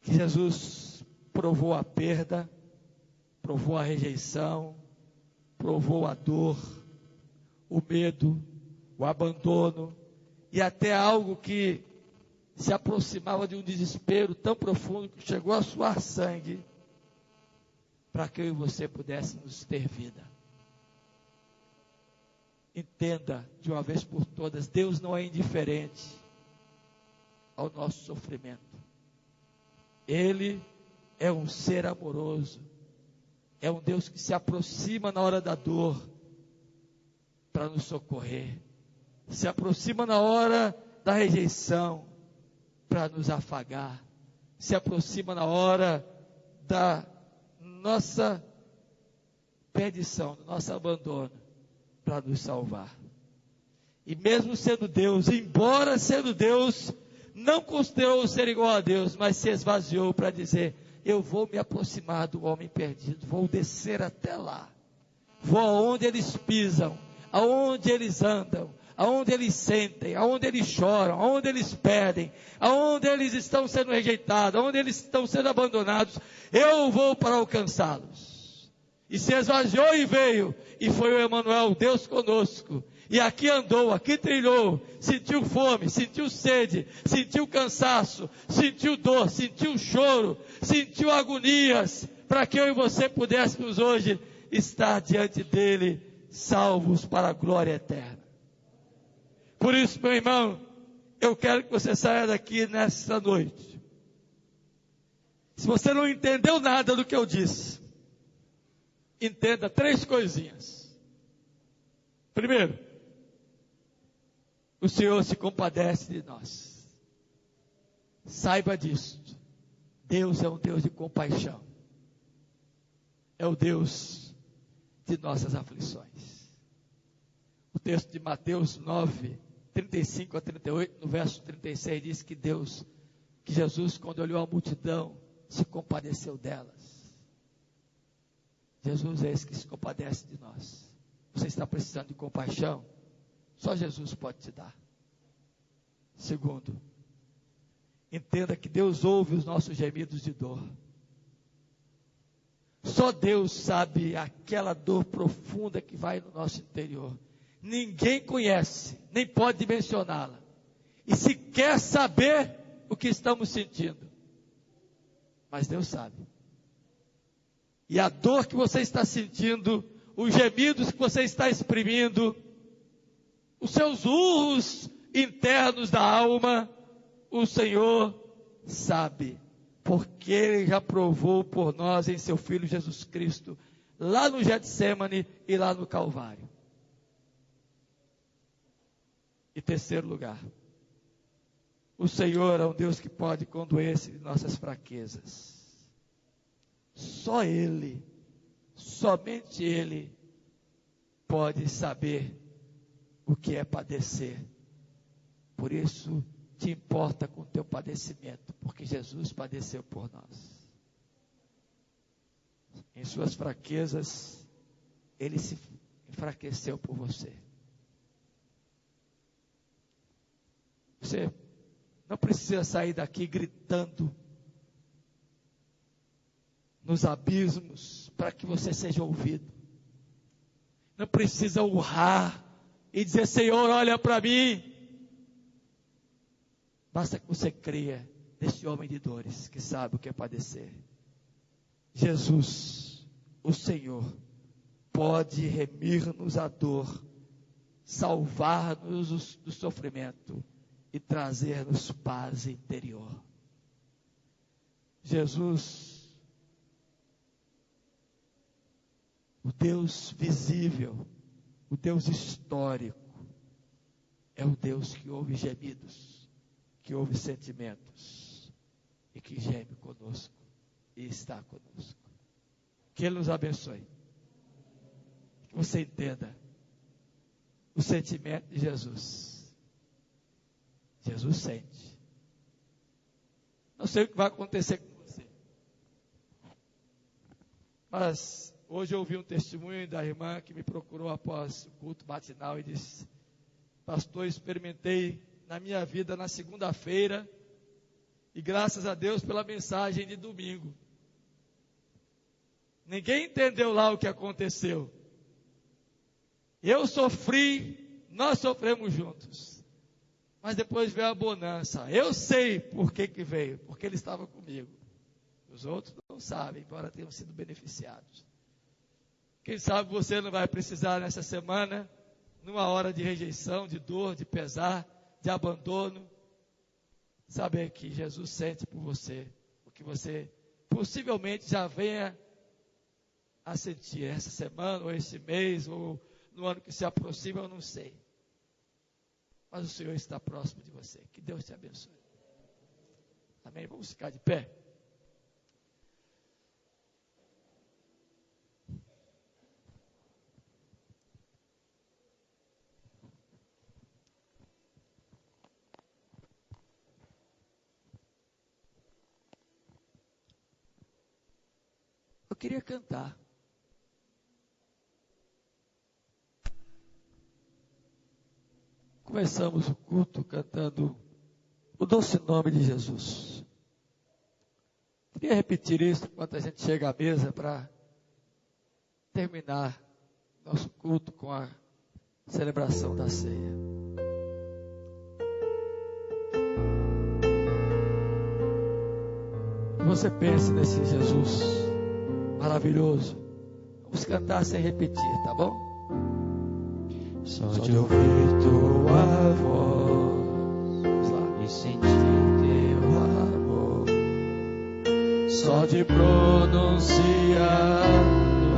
Que Jesus provou a perda, provou a rejeição, provou a dor, o medo, o abandono, e até algo que se aproximava de um desespero tão profundo que chegou a suar sangue, para que eu e você pudéssemos ter vida. Entenda de uma vez por todas, Deus não é indiferente ao nosso sofrimento. Ele é um ser amoroso, é um Deus que se aproxima na hora da dor para nos socorrer, se aproxima na hora da rejeição para nos afagar, se aproxima na hora da nossa perdição, do nosso abandono, para nos salvar. E mesmo sendo Deus, embora sendo Deus, não considerou ser igual a Deus, mas se esvaziou para dizer: eu vou me aproximar do homem perdido, vou descer até lá, vou aonde eles pisam, aonde eles andam, aonde eles sentem, aonde eles choram, aonde eles perdem, aonde eles estão sendo rejeitados, aonde eles estão sendo abandonados, eu vou para alcançá-los. E se esvaziou e veio, e foi o Emanuel, Deus conosco. E aqui andou, aqui trilhou, sentiu fome, sentiu sede, sentiu cansaço, sentiu dor, sentiu choro, sentiu agonias, para que eu e você pudéssemos hoje estar diante dele, salvos para a glória eterna. Por isso, meu irmão, eu quero que você saia daqui nesta noite. Se você não entendeu nada do que eu disse, entenda 3 coisinhas. Primeiro, o Senhor se compadece de nós. Saiba disso. Deus é um Deus de compaixão. É o Deus de nossas aflições. O texto de Mateus 9, 35 a 38, no verso 36, diz que Jesus, quando olhou a multidão, se compadeceu delas. Jesus é esse que se compadece de nós. Você está precisando de compaixão? Só Jesus pode te dar. Segundo, entenda que Deus ouve os nossos gemidos de dor. Só Deus sabe aquela dor profunda que vai no nosso interior. Ninguém conhece, nem pode dimensioná-la. E se quer saber o que estamos sentindo. Mas Deus sabe. E a dor que você está sentindo, os gemidos que você está exprimindo, os seus urros internos da alma, o Senhor sabe, porque Ele já provou por nós em seu Filho Jesus Cristo, lá no Getsêmani e lá no Calvário. E terceiro lugar, o Senhor é um Deus que pode condoer-se de nossas fraquezas. Só Ele, somente Ele, pode saber o que é padecer. Por isso, te importa com o teu padecimento, porque Jesus padeceu por nós. Em suas fraquezas, Ele se enfraqueceu por você. Você não precisa sair daqui gritando nos abismos para que você seja ouvido. Não precisa urrar e dizer: Senhor, olha para mim. Basta que você creia nesse homem de dores que sabe o que é padecer. Jesus, o Senhor, pode remir-nos a dor, salvar-nos do sofrimento e trazer-nos paz interior. Jesus, o Deus visível, o Deus histórico, é o Deus que ouve gemidos, que ouve sentimentos e que geme conosco e está conosco. Que Ele nos abençoe. Que você entenda o sentimento de Jesus. Jesus sente. Não sei o que vai acontecer com você, mas hoje eu ouvi um testemunho da irmã que me procurou após o culto matinal e disse: pastor, experimentei na minha vida na segunda-feira, e graças a Deus pela mensagem de domingo. Ninguém entendeu lá o que aconteceu. Eu sofri, nós sofremos juntos. Mas depois veio a bonança. Eu sei por que veio, porque Ele estava comigo. Os outros não sabem, embora tenham sido beneficiados. Quem sabe você não vai precisar nessa semana, numa hora de rejeição, de dor, de pesar, de abandono, saber que Jesus sente por você, o que você possivelmente já venha a sentir essa semana, ou esse mês, ou no ano que se aproxima, eu não sei. mas o Senhor está próximo de você. Que Deus te abençoe. Amém? Vamos ficar de pé. Eu queria cantar. Começamos o culto cantando o doce nome de Jesus. Queria repetir isso enquanto a gente chega à mesa para terminar nosso culto com a celebração da ceia. Que você pense nesse Jesus maravilhoso. Vamos cantar sem repetir, tá bom? Só de ouvir tua voz Vamos lá. e sentir teu amor, Só de pronunciar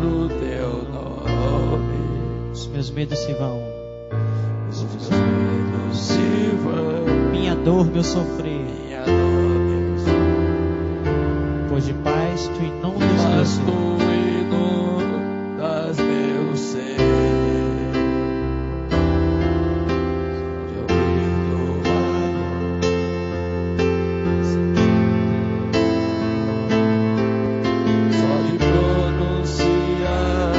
o teu nome, os meus medos se vão, os meus medos se vão, minha dor, meu sofrer, minha dor, meu sofrer, pois de paz tu inundas meu mas ser. tu inundas meu ser. De ouvir tua voz, só de pronunciar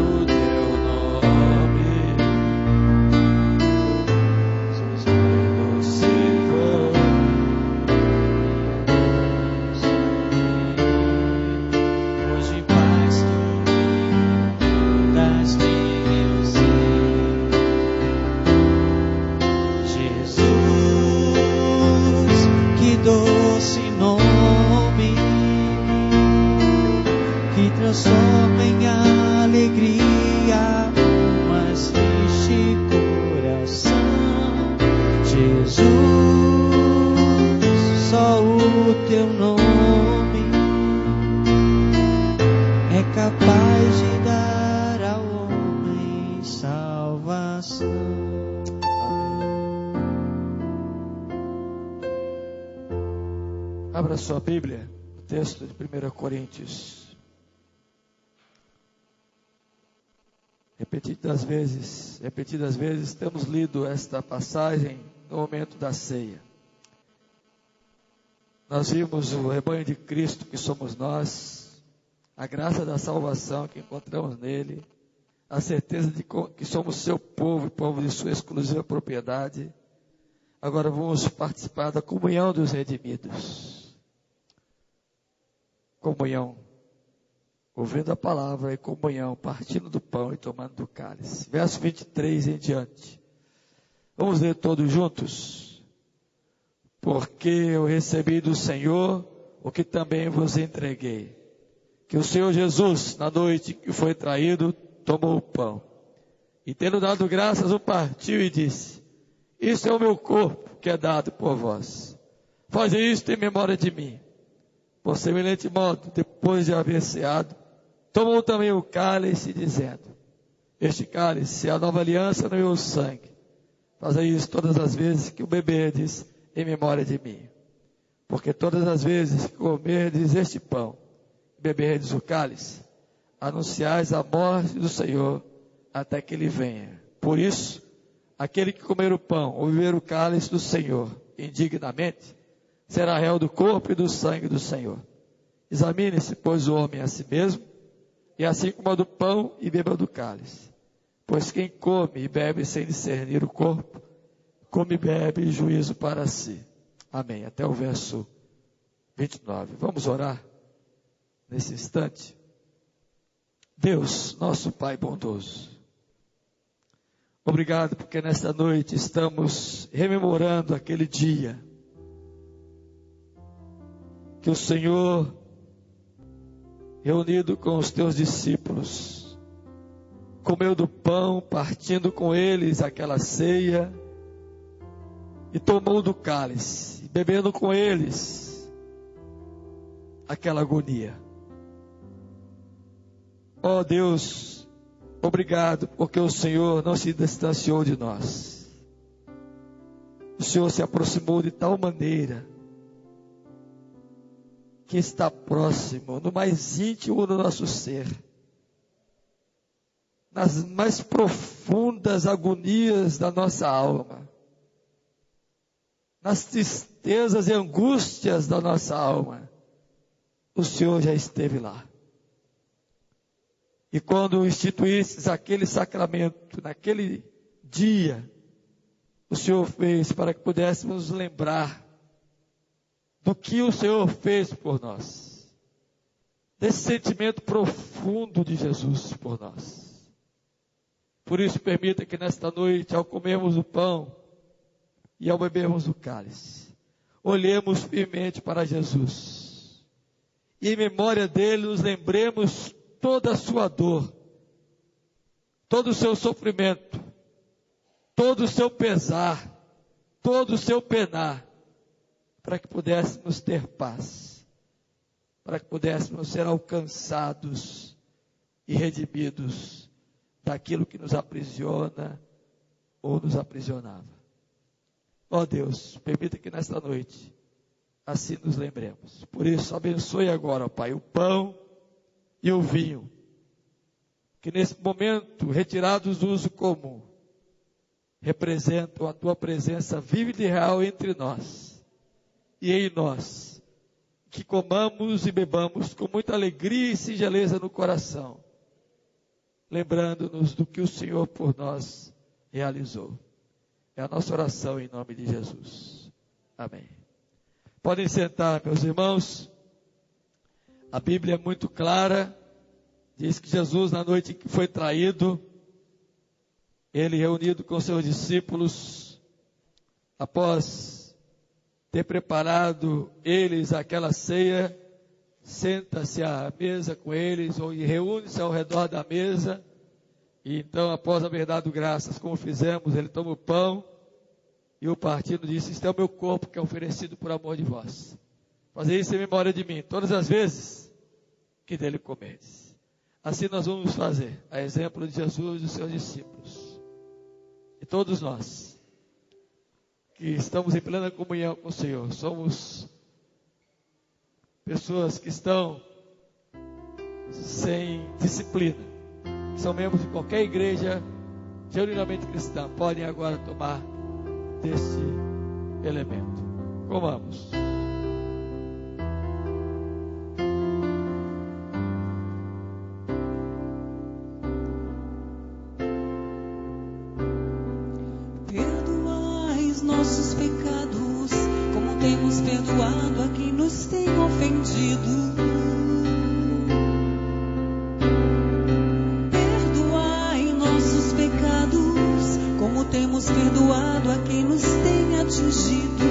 o teu nome, os meus medos se vão. Pois de paz tu inundas meu ser. Jesus, que doce nome, que transforma em alegria o mais triste coração. Jesus, só o teu nome é capaz de dar ao homem salvação. Abra sua Bíblia, o texto de 1 Coríntios. Repetidas vezes temos lido esta passagem no momento da ceia. Nós vimos o rebanho de Cristo que somos nós, a graça da salvação que encontramos nele, a certeza de que somos seu povo e povo de sua exclusiva propriedade. Agora vamos participar da comunhão dos redimidos. Comunhão, ouvindo a palavra, e comunhão, partindo do pão e tomando do cálice. Verso 23 em diante. Vamos ler todos juntos? Porque eu recebi do Senhor o que também vos entreguei. Que o Senhor Jesus, na noite que foi traído, tomou o pão. E tendo dado graças, o partiu e disse: Isto é o meu corpo, que é dado por vós. Fazei isto em memória de mim. Por semelhante modo, depois de haver ceado, tomou também o cálice, dizendo: Este cálice é a nova aliança no meu sangue. Fazei isso todas as vezes que o beberdes em memória de mim. Porque todas as vezes que comerdes este pão, e beberdes o cálice, anunciais a morte do Senhor até que ele venha. Por isso, aquele que comer o pão ou beber o cálice do Senhor indignamente, será réu do corpo e do sangue do Senhor. Examine-se, pois, o homem a si mesmo, e assim coma do pão e beba do cálice. Pois quem come e bebe sem discernir o corpo, come e bebe juízo para si. Amém. Até o verso 29. Vamos orar nesse instante. Deus, nosso Pai bondoso, obrigado porque nesta noite estamos rememorando aquele dia que o Senhor, reunido com os teus discípulos, comeu do pão, partindo com eles aquela ceia, e tomou do cálice, bebendo com eles aquela agonia. Ó Deus, obrigado porque o Senhor não se distanciou de nós. Senhor se aproximou de tal maneira que está próximo, no mais íntimo do nosso ser, nas mais profundas agonias da nossa alma, nas tristezas e angústias da nossa alma, o Senhor já esteve lá. E quando instituísses aquele sacramento, naquele dia, o Senhor fez para que pudéssemos lembrar do que o Senhor fez por nós, desse sentimento profundo de Jesus por nós. Por isso, permita que nesta noite, ao comermos o pão e ao bebermos o cálice, olhemos firmemente para Jesus e em memória dele nos lembremos toda a sua dor, todo o seu sofrimento, todo o seu pesar, todo o seu penar, para que pudéssemos ter paz, para que pudéssemos ser alcançados e redimidos daquilo que nos aprisiona ou nos aprisionava. Ó Deus, permita que nesta noite assim nos lembremos. Por isso, abençoe agora, ó Pai, o pão e o vinho, que nesse momento, retirados do uso comum, representam a Tua presença viva e real entre nós e em nós, que comamos e bebamos com muita alegria e singeleza no coração, lembrando-nos do que o Senhor por nós realizou. É a nossa oração em nome de Jesus. Amém. Podem sentar, meus irmãos. A Bíblia é muito clara, diz que Jesus, na noite em que foi traído, ele reunido com seus discípulos, após ter preparado eles aquela ceia, senta-se à mesa com eles, ou reúne-se ao redor da mesa, e então, após haver dado graças, como fizemos, ele toma o pão, e o partindo disse: "Este é o meu corpo que é oferecido por amor de vós. Fazei isso em memória de mim, todas as vezes que dele comerdes." Assim nós vamos fazer, a exemplo de Jesus e dos seus discípulos. E todos nós, que estamos em plena comunhão com o Senhor, somos pessoas que estão sem disciplina, que são membros de qualquer igreja genuinamente cristã, podem agora tomar deste elemento. Comamos. Nossos pecados, como temos perdoado a quem nos tem ofendido. Perdoai nossos pecados, como temos perdoado a quem nos tem atingido.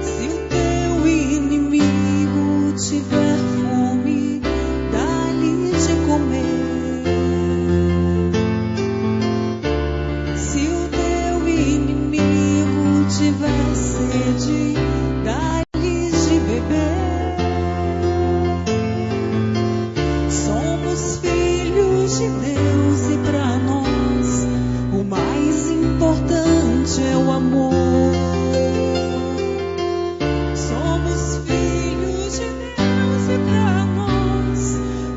Se o teu inimigo tiver fome, dá-lhe de comer. Tiver sede, dá-lhes de beber. Somos filhos de Deus e para nós o mais importante é o amor. Somos filhos de Deus e para nós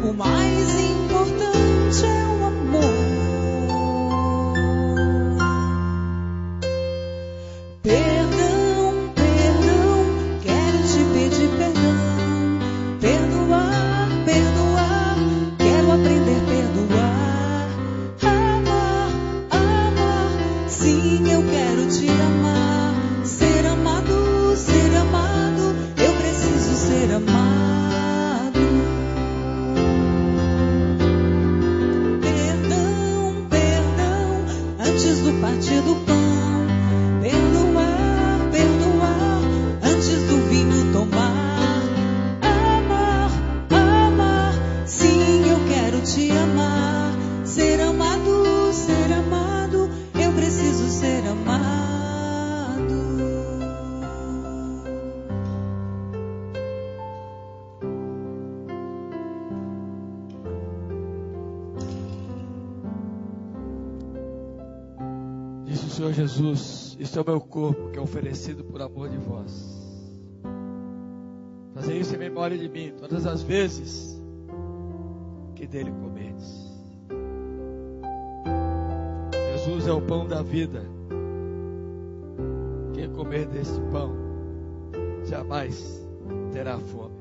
o mais importante é o amor. Perdão, perdão, quero te pedir perdão. Perdoar, perdoar, quero aprender a perdoar. Amar, amar, sim, eu quero te amar. Ser amado, eu preciso ser amado. Perdão, perdão, antes do partir do pão. Perdoar, perdoar, antes do vinho tomar. Amar, amar, sim, eu quero te amar. Ser amado, eu preciso ser amado. Disse o Senhor Jesus: isto é o meu corpo, que é oferecido por amor de vós. Fazer isso em memória de mim, todas as vezes que dele comerdes. Jesus é o pão da vida. Quem comer deste pão jamais terá fome.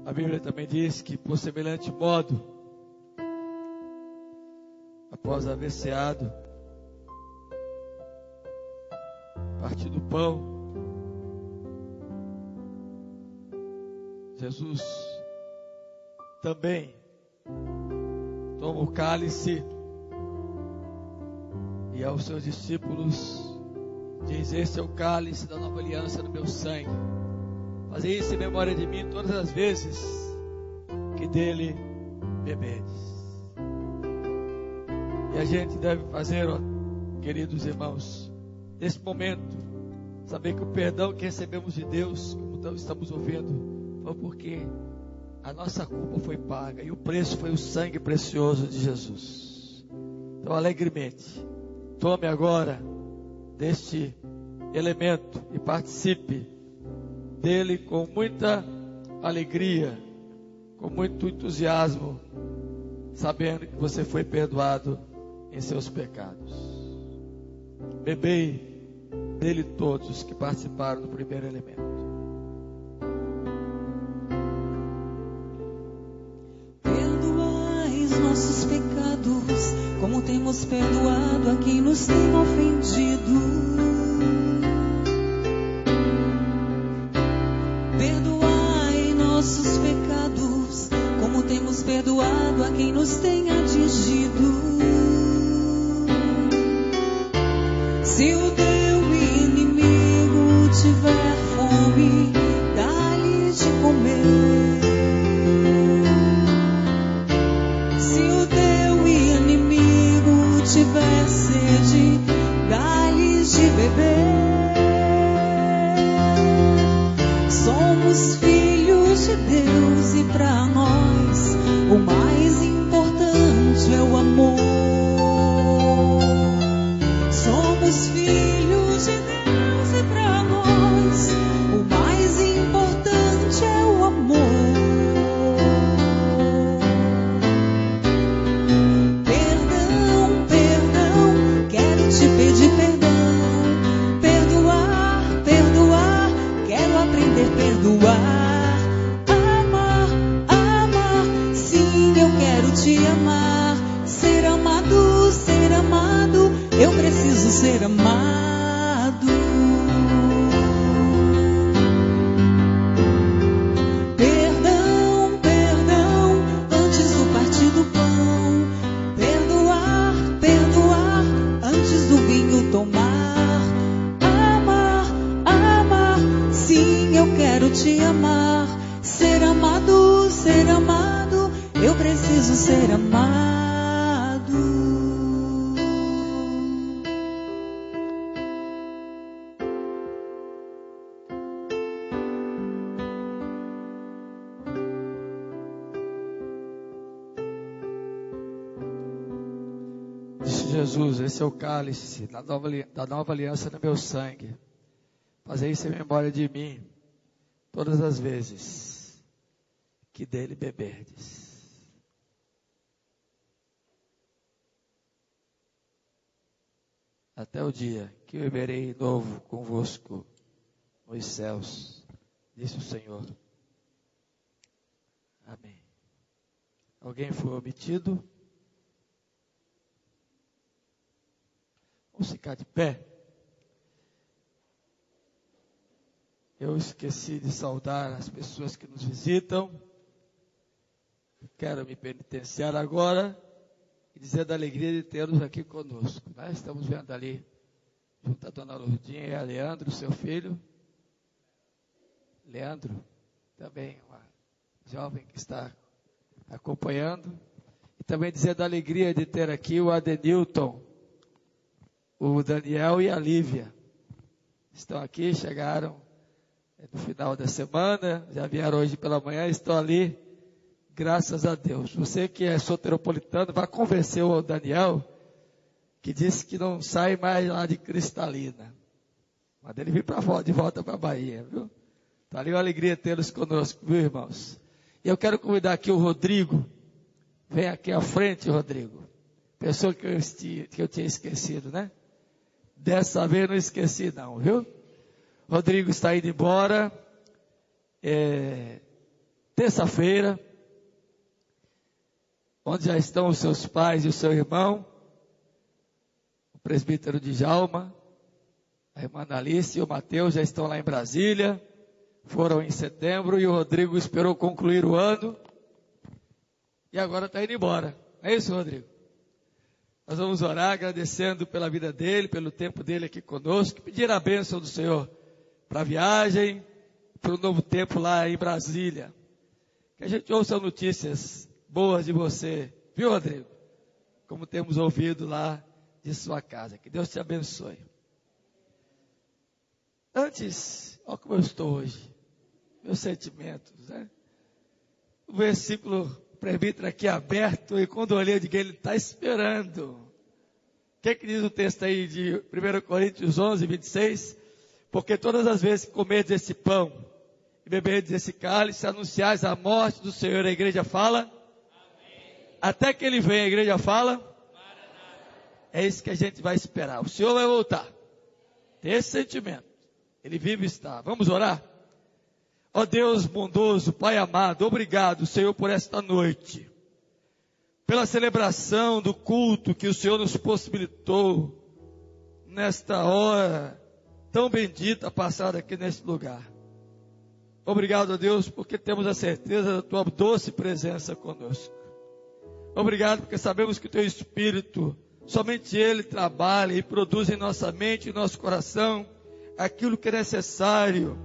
A Bíblia também diz que, por semelhante modo, após haver ceado, partido do pão, Jesus também toma o cálice e aos seus discípulos diz: este é o cálice da nova aliança no meu sangue. Fazei isso em memória de mim todas as vezes que dele bebedes. E a gente deve fazer, ó, queridos irmãos, nesse momento, saber que o perdão que recebemos de Deus, como estamos ouvindo, foi porque a nossa culpa foi paga e o preço foi o sangue precioso de Jesus. Então, alegremente, tome agora deste elemento e participe dele com muita alegria, com muito entusiasmo, sabendo que você foi perdoado em seus pecados. Bebei dele todos os que participaram do primeiro elemento. Perdoai os nossos pecados, como temos perdoado a quem nos tem ofendido. Perdoai nossos pecados, como temos perdoado a quem nos tem atingido. Se o teu inimigo tiver fome, dá-lhe de comer. Se o teu inimigo tiver sede, dá-lhe de beber. Somos filhos de Deus e para nós o mais importante é o amor. Somos filhos de Deus e para nós o mais importante é o amor. Perdão, perdão, quero te pedir perdão. Perdoar, perdoar, quero aprender a perdoar. Amar, amar, sim, eu quero te amar. Ser amado, ser amado, eu preciso ser amado. Perdão, perdão, antes do partir do pão. Perdoar, perdoar, antes do vinho tomar. Amar, amar, sim, eu quero te amar. Ser amado, eu preciso ser amado. Disse Jesus: esse é o cálice da nova aliança no meu sangue. Fazei isso em memória de mim todas as vezes que dele beberdes. Até o dia que eu beberei novo convosco nos céus, disse o Senhor. Amém. Alguém foi omitido? Vamos ficar de pé. Eu esqueci de saudar as pessoas que nos visitam. Quero me penitenciar agora e dizer da alegria de tê-los aqui conosco. Nós estamos vendo ali, junto a dona Lourdinha e a Leandro, seu filho. Leandro, também uma jovem que está acompanhando. E também dizer da alegria de ter aqui o Adenilton, o Daniel e a Lívia. Estão aqui, chegaram no final da semana, já vieram hoje pela manhã, estão ali Graças a Deus. Você que é soteropolitano, vai convencer o Daniel, que disse que não sai mais lá de Cristalina. Mas ele veio de volta para a Bahia, viu? Tá ali uma alegria tê-los conosco, viu, irmãos? E eu quero convidar aqui o Rodrigo. Vem aqui à frente, Rodrigo. Pessoa que eu tinha esquecido, né? Dessa vez não esqueci não, viu? Rodrigo está indo embora. Terça-feira, onde já estão os seus pais e o seu irmão, o presbítero Djalma, a irmã Alice e o Mateus já estão lá em Brasília, foram em setembro, e o Rodrigo esperou concluir o ano, e agora está indo embora. É isso, Rodrigo? Nós vamos orar agradecendo pela vida dele, pelo tempo dele aqui conosco, pedir a bênção do Senhor para a viagem, para o novo tempo lá em Brasília. Que a gente ouça notícias boas de você, viu, Rodrigo? Como temos ouvido lá de sua casa. Que Deus te abençoe. Antes, olha como eu estou hoje, meus sentimentos, né? O versículo, o presbítero aqui aberto, e quando eu olhei, eu digo, ele está esperando. O que diz o texto aí de 1 Coríntios 11, 26? Porque todas as vezes que comerdes esse pão e beberdes esse cálice, anunciais a morte do Senhor, a igreja fala? Amém. Até que ele venha, a igreja fala? Maranata. É isso que a gente vai esperar. O Senhor vai voltar. Tem esse sentimento. Ele vive e está. Vamos orar? Ó Deus bondoso, Pai amado, obrigado, Senhor, por esta noite. Pela celebração do culto que o Senhor nos possibilitou nesta hora tão bendita passada aqui nesse lugar. Obrigado a Deus porque temos a certeza da Tua doce presença conosco. Obrigado porque sabemos que o Teu Espírito, somente Ele trabalha e produz em nossa mente e nosso coração aquilo que é necessário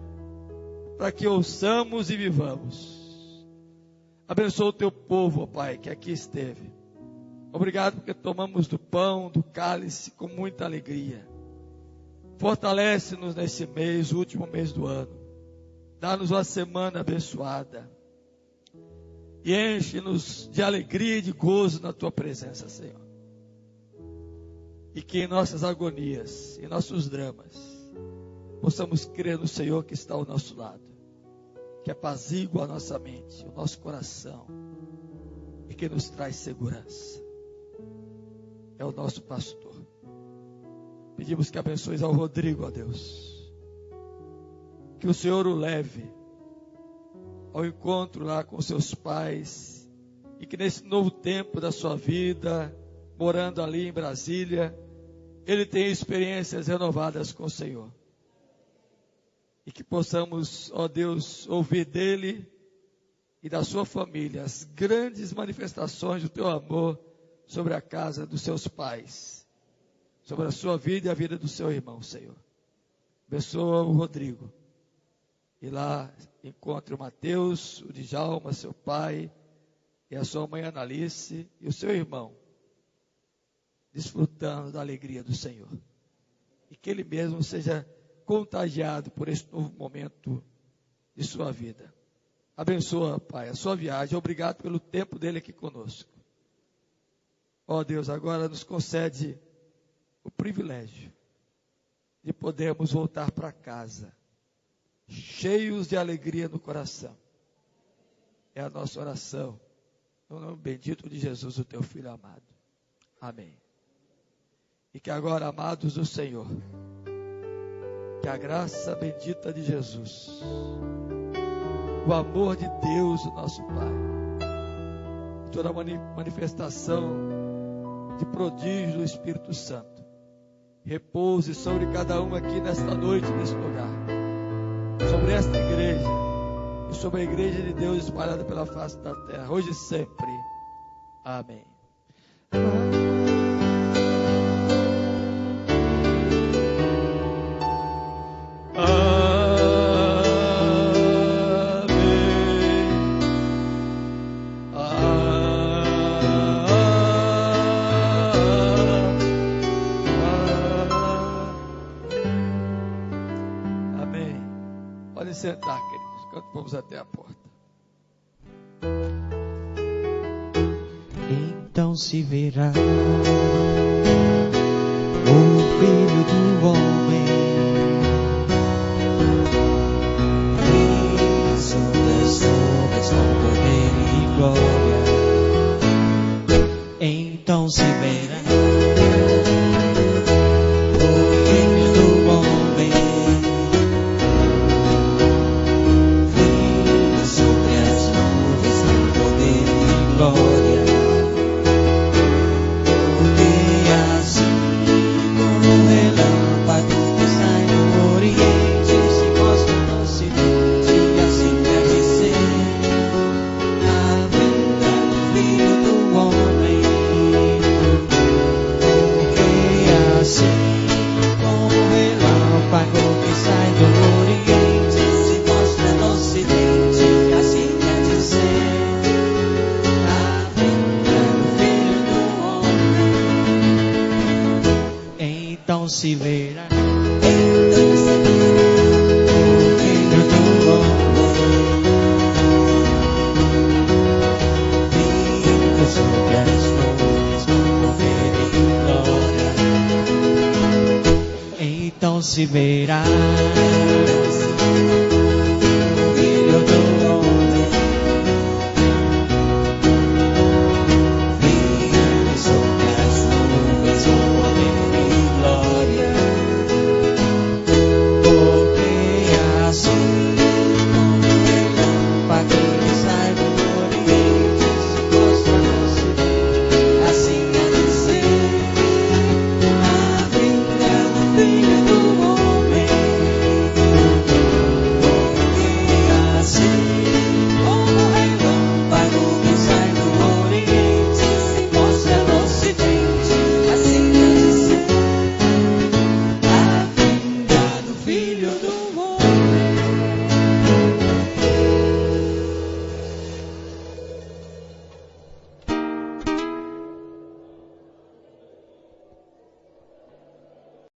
para que ouçamos e vivamos. Abençoa o Teu povo, ó Pai, que aqui esteve. Obrigado porque tomamos do pão, do cálice com muita alegria. Fortalece-nos nesse mês, o último mês do ano. Dá-nos uma semana abençoada. E enche-nos de alegria e de gozo na Tua presença, Senhor. E que em nossas agonias, em nossos dramas, possamos crer no Senhor que está ao nosso lado. Que apazigua a nossa mente, o nosso coração. E que nos traz segurança. É o nosso pastor. Pedimos que abençoes ao Rodrigo, ó Deus. Que o Senhor o leve ao encontro lá com seus pais. E que nesse novo tempo da sua vida, morando ali em Brasília, ele tenha experiências renovadas com o Senhor. E que possamos, ó Deus, ouvir dele e da sua família as grandes manifestações do teu amor sobre a casa dos seus pais, sobre a sua vida e a vida do seu irmão, Senhor. Abençoa o Rodrigo. E lá encontre o Mateus, o Djalma, seu pai, e a sua mãe Analice, e o seu irmão, desfrutando da alegria do Senhor. E que ele mesmo seja contagiado por este novo momento de sua vida. Abençoa, Pai, a sua viagem. Obrigado pelo tempo dele aqui conosco. Ó Deus, agora nos concede o privilégio de podermos voltar para casa, cheios de alegria no coração. É a nossa oração, no nome bendito de Jesus, o teu Filho amado. Amém. E que agora, amados do Senhor, que a graça bendita de Jesus, o amor de Deus, o nosso Pai, toda a manifestação de prodígio do Espírito Santo, repouse sobre cada um aqui nesta noite, neste lugar, sobre esta igreja e sobre a igreja de Deus espalhada pela face da terra, hoje e sempre. Amém. Sentar, queridos, enquanto vamos até a porta. então se verá o Filho do Homem vir sobre as nuvens com poder e glória. Então se verá o Filho do Homem vir sobre as nuvens com poder e glória. Porque assim como um relâmpago que sai do Oriente se mostra no Ocidente, assim deve ser a vinda do Filho do Homem. Porque assim como um relâmpago que sai do Oriente se mostra no Ocidente, assim deve ser a vinda do Filho do Homem. Então se verá, então se verá o Filho do Homem vindo sobre as nuvens com poder e glória. Então se verá